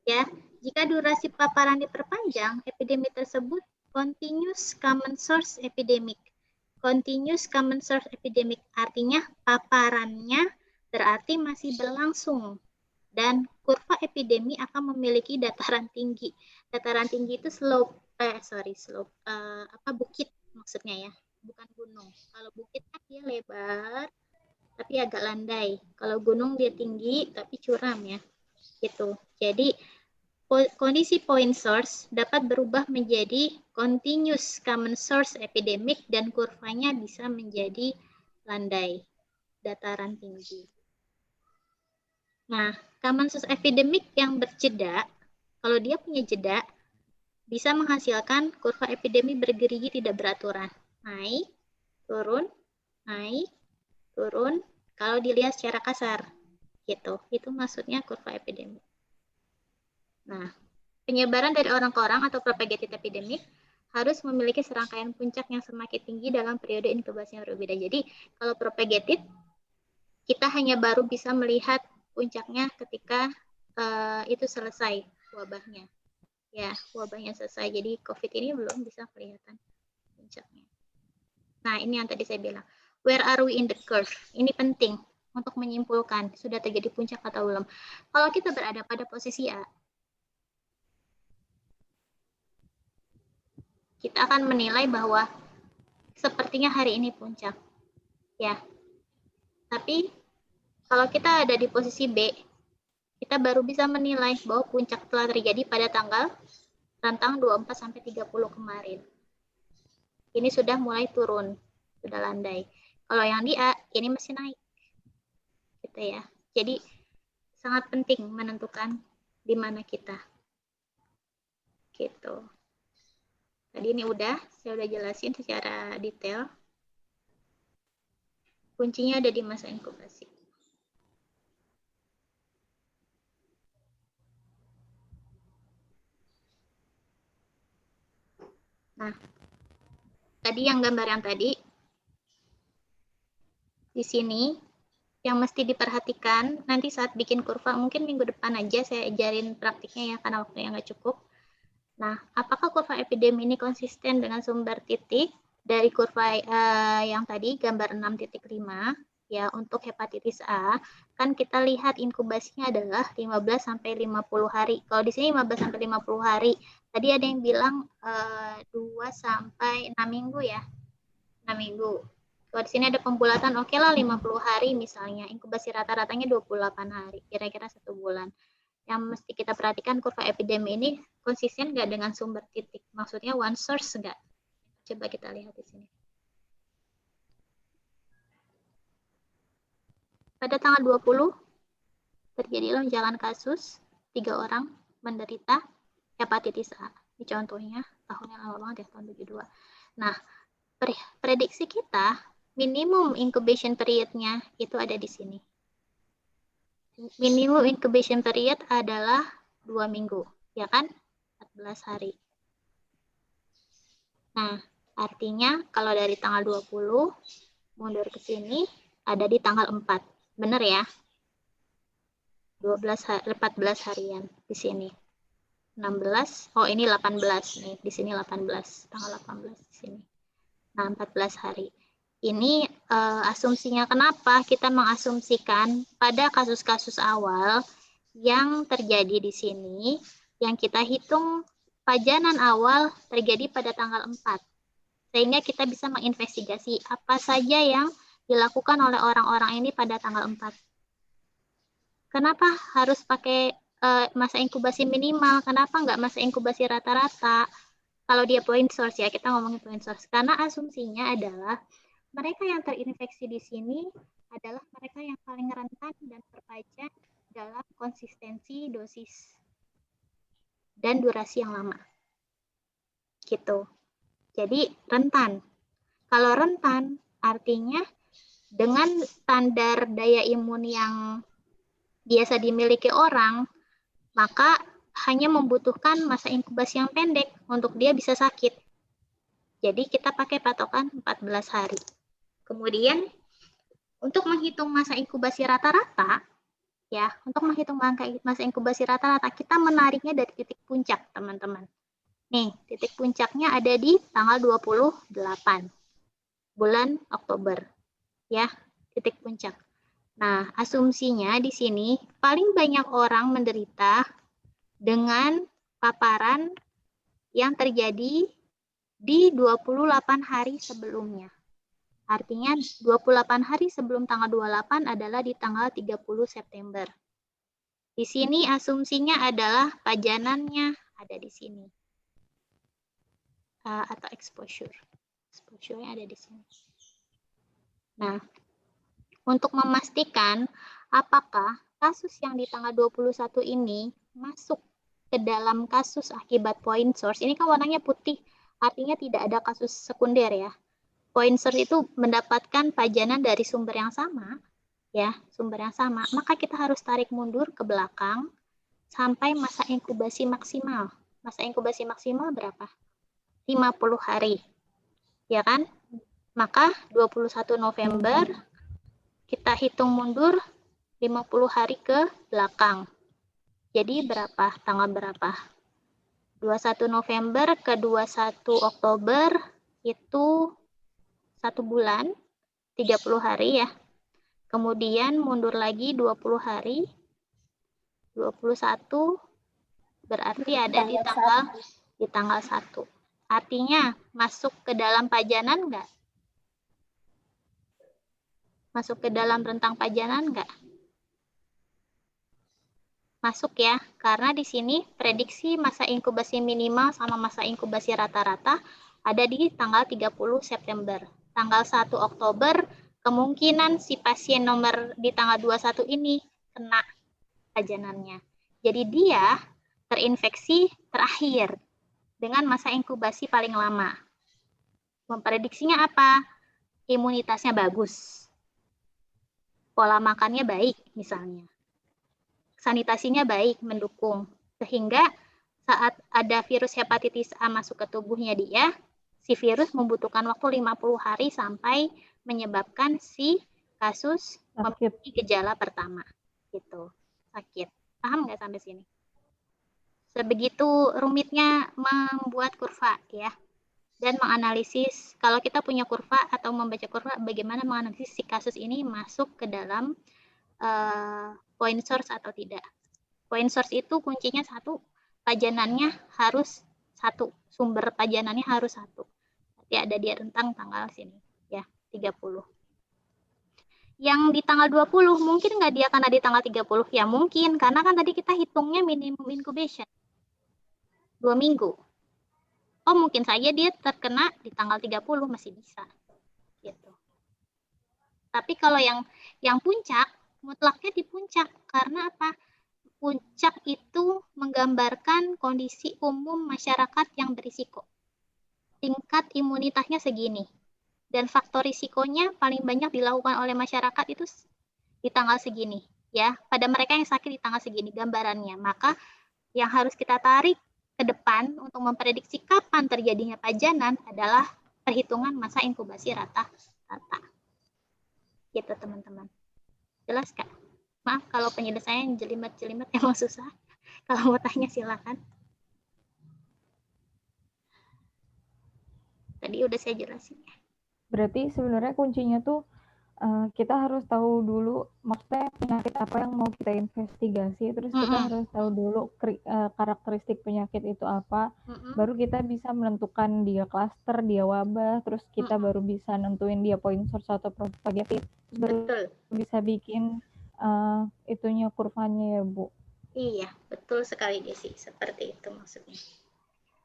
Ya, jika durasi paparan diperpanjang, epidemi tersebut continuous common source epidemic. Continuous common source epidemic artinya paparannya berarti masih berlangsung dan kurva epidemi akan memiliki dataran tinggi. Dataran tinggi itu bukit maksudnya ya, bukan gunung. Kalau bukit kan dia lebar tapi agak landai. Kalau gunung dia tinggi tapi curam ya. Gitu. Jadi kondisi point source dapat berubah menjadi continuous common source epidemic dan kurvanya bisa menjadi landai, dataran tinggi. Nah, common source epidemic yang berjeda, kalau dia punya jeda, bisa menghasilkan kurva epidemi bergerigi tidak beraturan. Naik, turun, naik, turun, kalau dilihat secara kasar. Gitu. Itu maksudnya kurva epidemi. Nah, penyebaran dari orang ke orang atau propagated epidemic harus memiliki serangkaian puncak yang semakin tinggi dalam periode inkubasi yang berbeda. Jadi, kalau propagated, kita hanya baru bisa melihat puncaknya ketika itu selesai wabahnya. Ya, wabahnya selesai. Jadi, COVID ini belum bisa kelihatan puncaknya. Nah, ini yang tadi saya bilang. Where are we in the curve? Ini penting untuk menyimpulkan sudah terjadi puncak atau belum. Kalau kita berada pada posisi A, kita akan menilai bahwa sepertinya hari ini puncak. Ya. Tapi kalau kita ada di posisi B, kita baru bisa menilai bahwa puncak telah terjadi pada tanggal rentang 24 sampai 30 kemarin. Ini sudah mulai turun, sudah landai. Kalau yang di A, ini masih naik. Gitu ya. Jadi sangat penting menentukan di mana kita. Gitu. Tadi ini saya udah jelasin secara detail. Kuncinya ada di masa inkubasi. Nah, tadi yang gambar yang tadi, di sini, yang mesti diperhatikan, nanti saat bikin kurva, mungkin minggu depan aja saya ajarin praktiknya ya, karena waktunya nggak cukup. Nah, apakah kurva epidemi ini konsisten dengan sumber titik dari kurva yang tadi, gambar 6.5, ya, untuk hepatitis A, kan kita lihat inkubasinya adalah 15-50 hari. Kalau di sini 15-50 hari, tadi ada yang bilang 2-6 minggu ya, 6 minggu. Kalau di sini ada pembulatan, oke lah 50 hari misalnya, inkubasi rata-ratanya 28 hari, kira-kira 1 bulan. Yang mesti kita perhatikan kurva epidemi ini konsisten nggak dengan sumber titik? Maksudnya one source nggak? Coba kita lihat di sini. Pada tanggal 20 terjadi lonjakan kasus, 3 orang menderita hepatitis A. Ini contohnya, tahunnya lama banget ya, tahun 72. Nah, prediksi kita minimum incubation period-nya itu ada di sini. Minimum incubation period adalah 2 minggu, ya kan? 14 hari. Nah, artinya kalau dari tanggal 20 mundur ke sini ada di tanggal 4. Benar ya? 14 harian di sini. 16, oh ini 18 nih, di sini 18, tanggal 18 di sini. Nah, 14 hari. Ini asumsinya kenapa kita mengasumsikan pada kasus-kasus awal yang terjadi di sini, yang kita hitung pajanan awal terjadi pada tanggal 4. Sehingga kita bisa menginvestigasi apa saja yang dilakukan oleh orang-orang ini pada tanggal 4. Kenapa harus pakai masa inkubasi minimal? Kenapa nggak masa inkubasi rata-rata? Kalau dia point source ya, kita ngomongin point source. Karena asumsinya adalah mereka yang terinfeksi di sini adalah mereka yang paling rentan dan terpajan dalam konsistensi dosis dan durasi yang lama. Gitu. Jadi rentan. Kalau rentan artinya dengan standar daya imun yang biasa dimiliki orang, maka hanya membutuhkan masa inkubasi yang pendek untuk dia bisa sakit. Jadi kita pakai patokan 14 hari. Kemudian untuk menghitung masa inkubasi rata-rata, ya, untuk menghitung masa inkubasi rata-rata kita menariknya dari titik puncak, teman-teman. Nih, titik puncaknya ada di tanggal 28 bulan Oktober. Ya, titik puncak. Nah, asumsinya di sini paling banyak orang menderita dengan paparan yang terjadi di 28 hari sebelumnya. Artinya 28 hari sebelum tanggal 28 adalah di tanggal 30 September. Di sini asumsinya adalah pajanannya ada di sini. Atau exposure. Exposure-nya ada di sini. Nah, untuk memastikan apakah kasus yang di tanggal 21 ini masuk ke dalam kasus akibat point source. Ini kan warnanya putih, artinya tidak ada kasus sekunder ya. Point source itu mendapatkan pajanan dari sumber yang sama, ya, sumber yang sama. Maka kita harus tarik mundur ke belakang sampai masa inkubasi maksimal. Masa inkubasi maksimal berapa? 50 hari. Ya kan? Maka 21 November kita hitung mundur 50 hari ke belakang. Jadi berapa? Tanggal berapa? 21 November ke 21 Oktober itu 1 bulan, 30 hari ya. Kemudian mundur lagi 20 hari. 21 berarti ada di tanggal 1. Artinya masuk ke dalam pajanan enggak? Masuk ke dalam rentang pajanan enggak? Masuk ya, karena di sini prediksi masa inkubasi minimal sama masa inkubasi rata-rata ada di tanggal 30 September. Tanggal 1 Oktober, kemungkinan si pasien nomor di tanggal 21 ini kena pajanannya. Jadi dia terinfeksi terakhir dengan masa inkubasi paling lama. Memprediksinya apa? Imunitasnya bagus. Pola makannya baik misalnya. Sanitasinya baik, mendukung. Sehingga saat ada virus hepatitis A masuk ke tubuhnya dia, si virus membutuhkan waktu 50 hari sampai menyebabkan si kasus memiliki gejala pertama. Gitu, sakit. Paham nggak sampai sini? Sebegitu rumitnya membuat kurva ya. Dan menganalisis, kalau kita punya kurva atau membaca kurva, bagaimana menganalisis si kasus ini masuk ke dalam point source atau tidak. Point source itu kuncinya satu, pajanannya harus satu, sumber pajanannya harus satu. Berarti ada di rentang tanggal sini, ya, 30. Yang di tanggal 20, mungkin nggak dia karena di tanggal 30? Ya mungkin, karena kan tadi kita hitungnya minimum incubation. 2 minggu. Oh mungkin saja dia terkena di tanggal 30, masih bisa. Gitu. Tapi kalau yang puncak, mutlaknya di puncak. Karena apa? Puncak itu menggambarkan kondisi umum masyarakat yang berisiko. Tingkat imunitasnya segini. Dan faktor risikonya paling banyak dilakukan oleh masyarakat itu di tanggal segini. Ya, pada mereka yang sakit di tanggal segini gambarannya. Maka yang harus kita tarik ke depan untuk memprediksi kapan terjadinya pajanan adalah perhitungan masa inkubasi rata-rata. Gitu teman-teman. Jelas Kak? Maaf kalau penyelesaian jelimet-jelimet emang susah. Kalau mau tanya silakan. Tadi udah saya jelasin. Berarti sebenarnya kuncinya tuh kita harus tahu dulu maksudnya penyakit apa yang mau kita investigasi, terus kita harus tahu dulu karakteristik penyakit itu apa, baru kita bisa menentukan dia klaster, dia wabah, terus kita baru bisa nentuin dia point source atau propagated, terus baru bisa bikin itunya kurvanya ya Bu. Iya, betul sekali Desi, seperti itu maksudnya.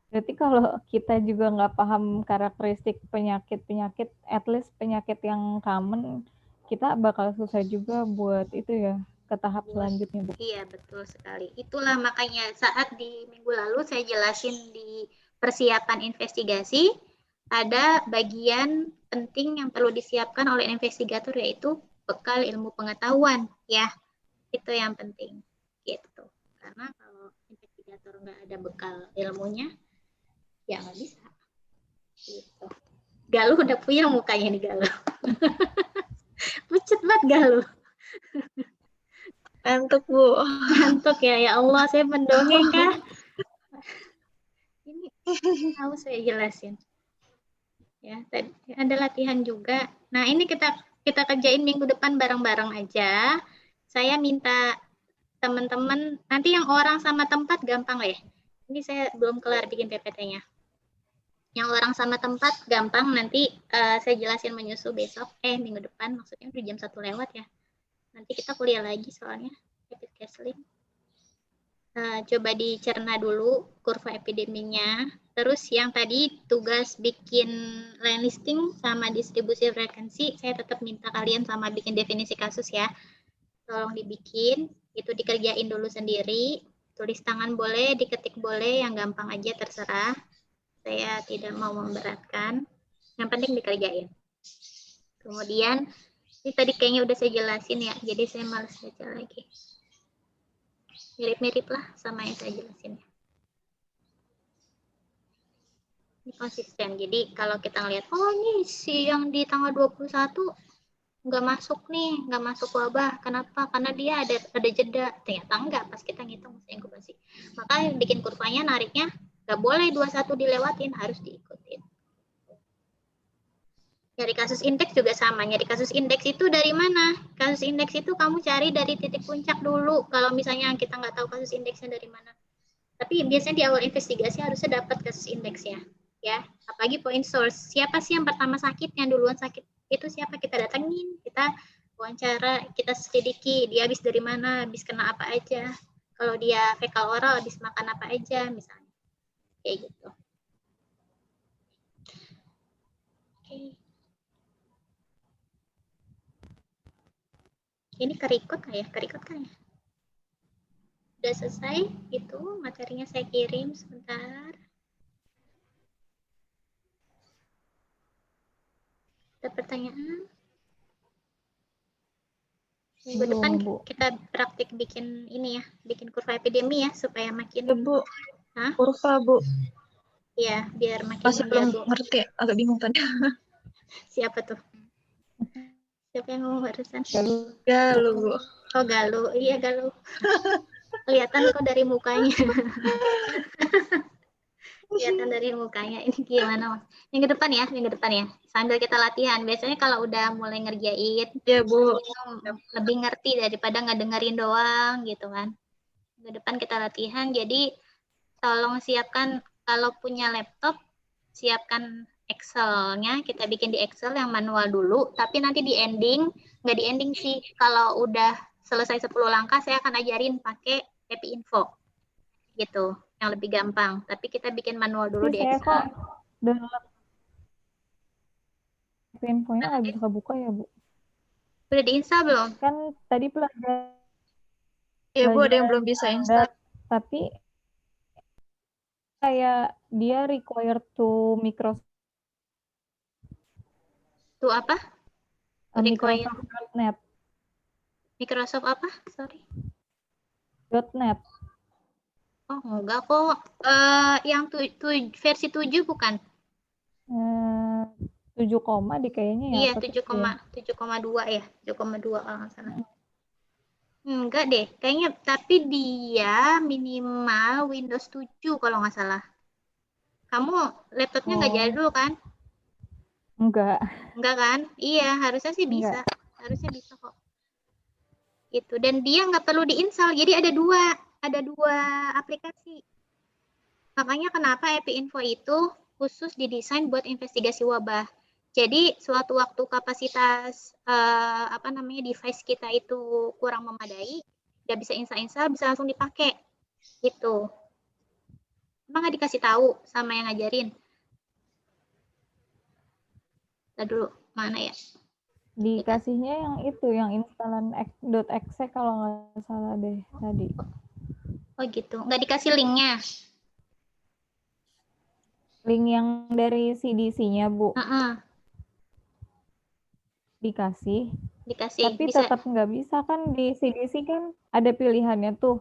Berarti kalau kita juga nggak paham karakteristik penyakit-penyakit, at least penyakit yang common, kita bakal susah juga buat itu ya, ke tahap selanjutnya, Bu. Iya, betul sekali. Itulah makanya saat di minggu lalu saya jelasin di persiapan investigasi, ada bagian penting yang perlu disiapkan oleh investigator yaitu bekal ilmu pengetahuan, ya. Itu yang penting, gitu. Karena kalau investigator nggak ada bekal ilmunya, ya nggak bisa. Gitu. Galuh udah puyeng mukanya nih Galuh. Pucet banget Galuh. Ngantuk Bu. Ngantuk ya, ya Allah saya mendongeng kah? Ini tahu saya jelasin. Ya, tadi ada latihan juga. Nah ini kita kerjain minggu depan bareng-bareng aja. Saya minta teman-teman, nanti yang orang sama tempat gampang ya. Ini saya belum kelar bikin PPT-nya. Yang orang sama tempat gampang, nanti saya jelasin menyusul besok, minggu depan, maksudnya udah jam 1 lewat ya. Nanti kita kuliah lagi soalnya, rapid counseling. Coba dicerna dulu kurva epideminya. Terus yang tadi tugas bikin line listing sama distribusi frekuensi, saya tetap minta kalian sama bikin definisi kasus ya. Tolong dibikin, itu dikerjain dulu sendiri. Tulis tangan boleh, diketik boleh, yang gampang aja terserah. Saya tidak mau memberatkan, yang penting dikerjain. Kemudian, ini tadi kayaknya udah saya jelasin ya, jadi saya malas baca lagi. Mirip-mirip lah sama yang saya jelasin. Ini konsisten, jadi kalau kita ngeliat, oh ini si yang di tanggal 21 nggak masuk nih, nggak masuk wabah. Kenapa? Karena dia ada jeda. Ternyata enggak, pas kita ngitung masa inkubasi. Maka bikin kurvanya, nariknya, nggak boleh 21 dilewatin, harus diikutin. Nyari kasus indeks juga sama. Nyari kasus indeks itu dari mana? Kasus indeks itu kamu cari dari titik puncak dulu. Kalau misalnya kita nggak tahu kasus indeksnya dari mana. Tapi biasanya di awal investigasi harusnya dapat kasus indeksnya. Ya, apalagi point source. Siapa sih yang pertama sakit, yang duluan sakit? Itu siapa? Kita datengin, kita wawancara, kita selidiki. Dia habis dari mana, habis kena apa aja. Kalau dia fekal oral, habis makan apa aja, misalnya. Kayak gitu. Oke. Ini kerikut nggak ya? Kerikut kan ya? Udah selesai, itu materinya saya kirim sebentar. Ada pertanyaan? Minggu depan kita praktik bikin ini ya, bikin kurva epidemi ya, supaya makin... Bu, Hah? kurva Bu. Iya, biar makin Masih belum ngerti, agak bingung tadi. Siapa tuh? Siapa yang ngomong barusan? Galuh Bu. Oh Galuh, iya Galuh. Kelihatan kok dari mukanya. Kelihatan dari mukanya. Ini gimana Mas? Minggu depan ya, minggu depan ya. Sambil kita latihan. Biasanya kalau udah mulai ngerjain, ya Bu, lebih ngerti daripada nggak dengerin doang gitu kan. Minggu depan kita latihan. Jadi tolong siapkan, kalau punya laptop, siapkan Excel-nya. Kita bikin di Excel yang manual dulu. Tapi nanti di ending, nggak di ending sih. Kalau udah selesai 10 langkah, saya akan ajarin pakai Happy Info. Gitu, yang lebih gampang. Tapi kita bikin manual dulu di Excel. Kok dalam infonya nggak bisa buka ya, Bu? Udah diinstal belum? Kan tadi pelajaran. Iya Bu, ada yang belum bisa install. Tapi kayak dia required to Microsoft. Tuh apa? Microsoft.net. Microsoft apa? Sorry. .net. Oh, enggak kok. Yang versi 7 bukan? 7 koma di kayaknya ya. Iya, apa 7,2 ya. 7,2 kalau nggak salah. Enggak deh, kayaknya tapi dia minimal Windows 7 kalau nggak salah. Kamu laptopnya nggak jadul kan? Enggak. Enggak kan? Iya, harusnya sih bisa. Enggak. Harusnya bisa kok. Gitu. Dan dia nggak perlu diinstal. Jadi ada dua aplikasi. Makanya kenapa Epinfo itu khusus didesain buat investigasi wabah. Jadi suatu waktu kapasitas device kita itu kurang memadai, nggak bisa install, bisa langsung dipakai. Gitu. Emang nggak dikasih tahu sama yang ngajarin? Tadi dulu, mana ya? Dikasihnya yang itu, yang instalan .exe kalau nggak salah deh tadi. Oh gitu, nggak dikasih linknya? Link yang dari CDC-nya, Bu. Dikasih. Tapi bisa. tetap nggak bisa kan, di CDC kan ada pilihannya tuh.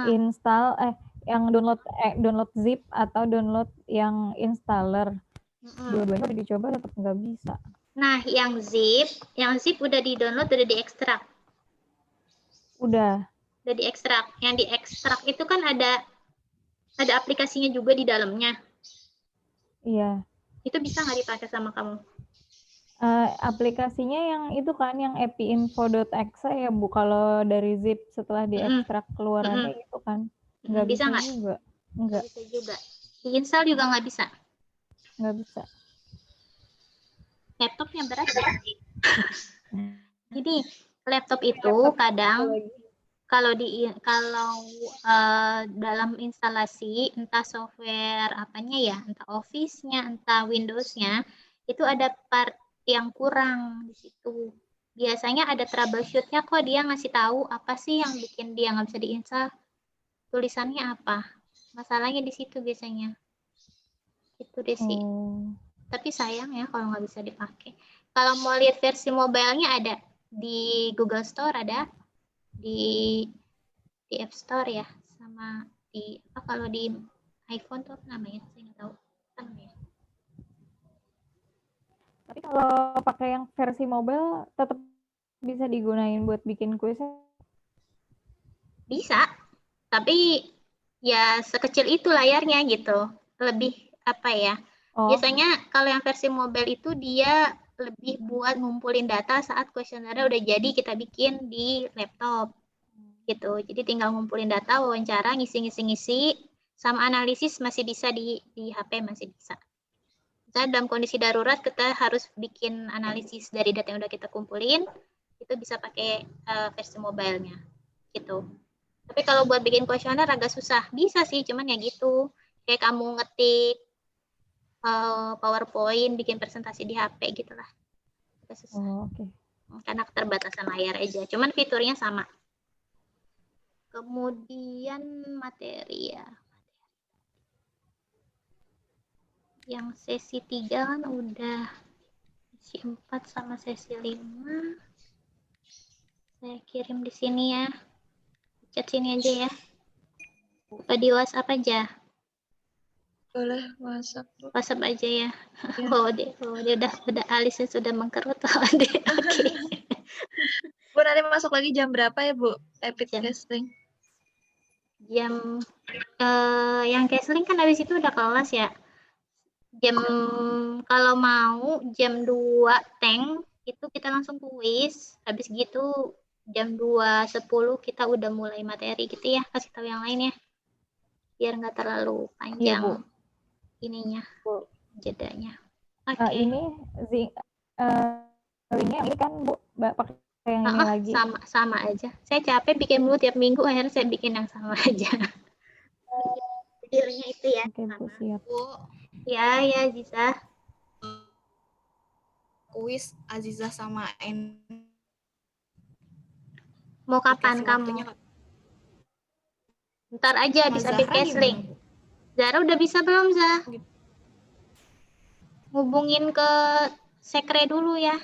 Install, yang download zip atau download yang installer. Dua-duanya udah dicoba tetap nggak bisa. Nah, yang zip udah di-download, udah diekstrak. Udah diekstrak. Yang diekstrak itu kan ada aplikasinya juga di dalamnya. Iya. Itu bisa nggak dipakai sama kamu? Aplikasinya yang itu kan, yang epinfo.exe ya Bu, kalau dari zip setelah diekstrak keluarannya gitu kan. Nggak bisa nggak? juga. Nggak bisa juga. Diinstal juga nggak bisa? Nggak bisa. Laptopnya berat ya? Jadi laptop itu kadang kalau dalam instalasi entah software apanya ya, entah Office-nya, entah Windows-nya, itu ada part yang kurang di situ. Biasanya ada troubleshoot-nya kok, dia ngasih tahu apa sih yang bikin dia nggak bisa diinstal, tulisannya apa. Masalahnya di situ biasanya. Itu deh sih. Tapi sayang ya kalau nggak bisa dipakai. Kalau mau lihat versi mobile-nya ada di Google Store, ada di App Store ya, sama di kalau di iPhone tuh apa namanya? Saya nggak tahu. Apa namanya? Tapi kalau pakai yang versi mobile tetap bisa digunain buat bikin kuis? Bisa, tapi ya sekecil itu layarnya gitu. Lebih apa ya? Biasanya kalau yang versi mobile itu dia lebih buat ngumpulin data saat kuesionernya udah jadi kita bikin di laptop. Gitu. Jadi tinggal ngumpulin data, wawancara, ngisi, sama analisis masih bisa di HP, masih bisa. Misalnya dalam kondisi darurat kita harus bikin analisis dari data yang udah kita kumpulin, itu bisa pakai versi mobile-nya. Gitu. Tapi kalau buat bikin kuesioner agak susah. Bisa sih, cuman ya gitu. Kayak kamu ngetik PowerPoint, bikin presentasi di HP gitulah. Agak susah. Karena keterbatasan layar aja. Cuman fiturnya sama. Kemudian materi ya. Yang sesi 3 kan udah, sesi 4 sama sesi 5. Saya kirim di sini ya. Chat sini aja ya. Atau di WhatsApp aja. Boleh WhatsApp. WhatsApp aja ya. Oh, dia udah alisnya sudah mengkerut. Oke. Bu, nanti masuk lagi jam berapa ya, Bu? Epic Casting. Jam yang Casting kan habis itu udah kelas ya. Jam kalau mau jam 2 tank itu kita langsung kuis. Habis gitu jam 2.10 kita udah mulai materi gitu ya. Kasih tahu yang lain ya. Biar nggak terlalu panjang ininya, jedanya. Oke. Ini ini kan Bu, pakai yang ini lagi. Sama aja. Saya capek bikin mulu tiap minggu, akhirnya saya bikin yang sama aja. Dealnya itu ya. Oke, Bu, siap. Ya, Aziza. Kuis Aziza sama Mau kapan kamu? Ntar aja habis Epic Casting. Zara udah bisa belum, Zara? Hubungin ke Sekre dulu ya.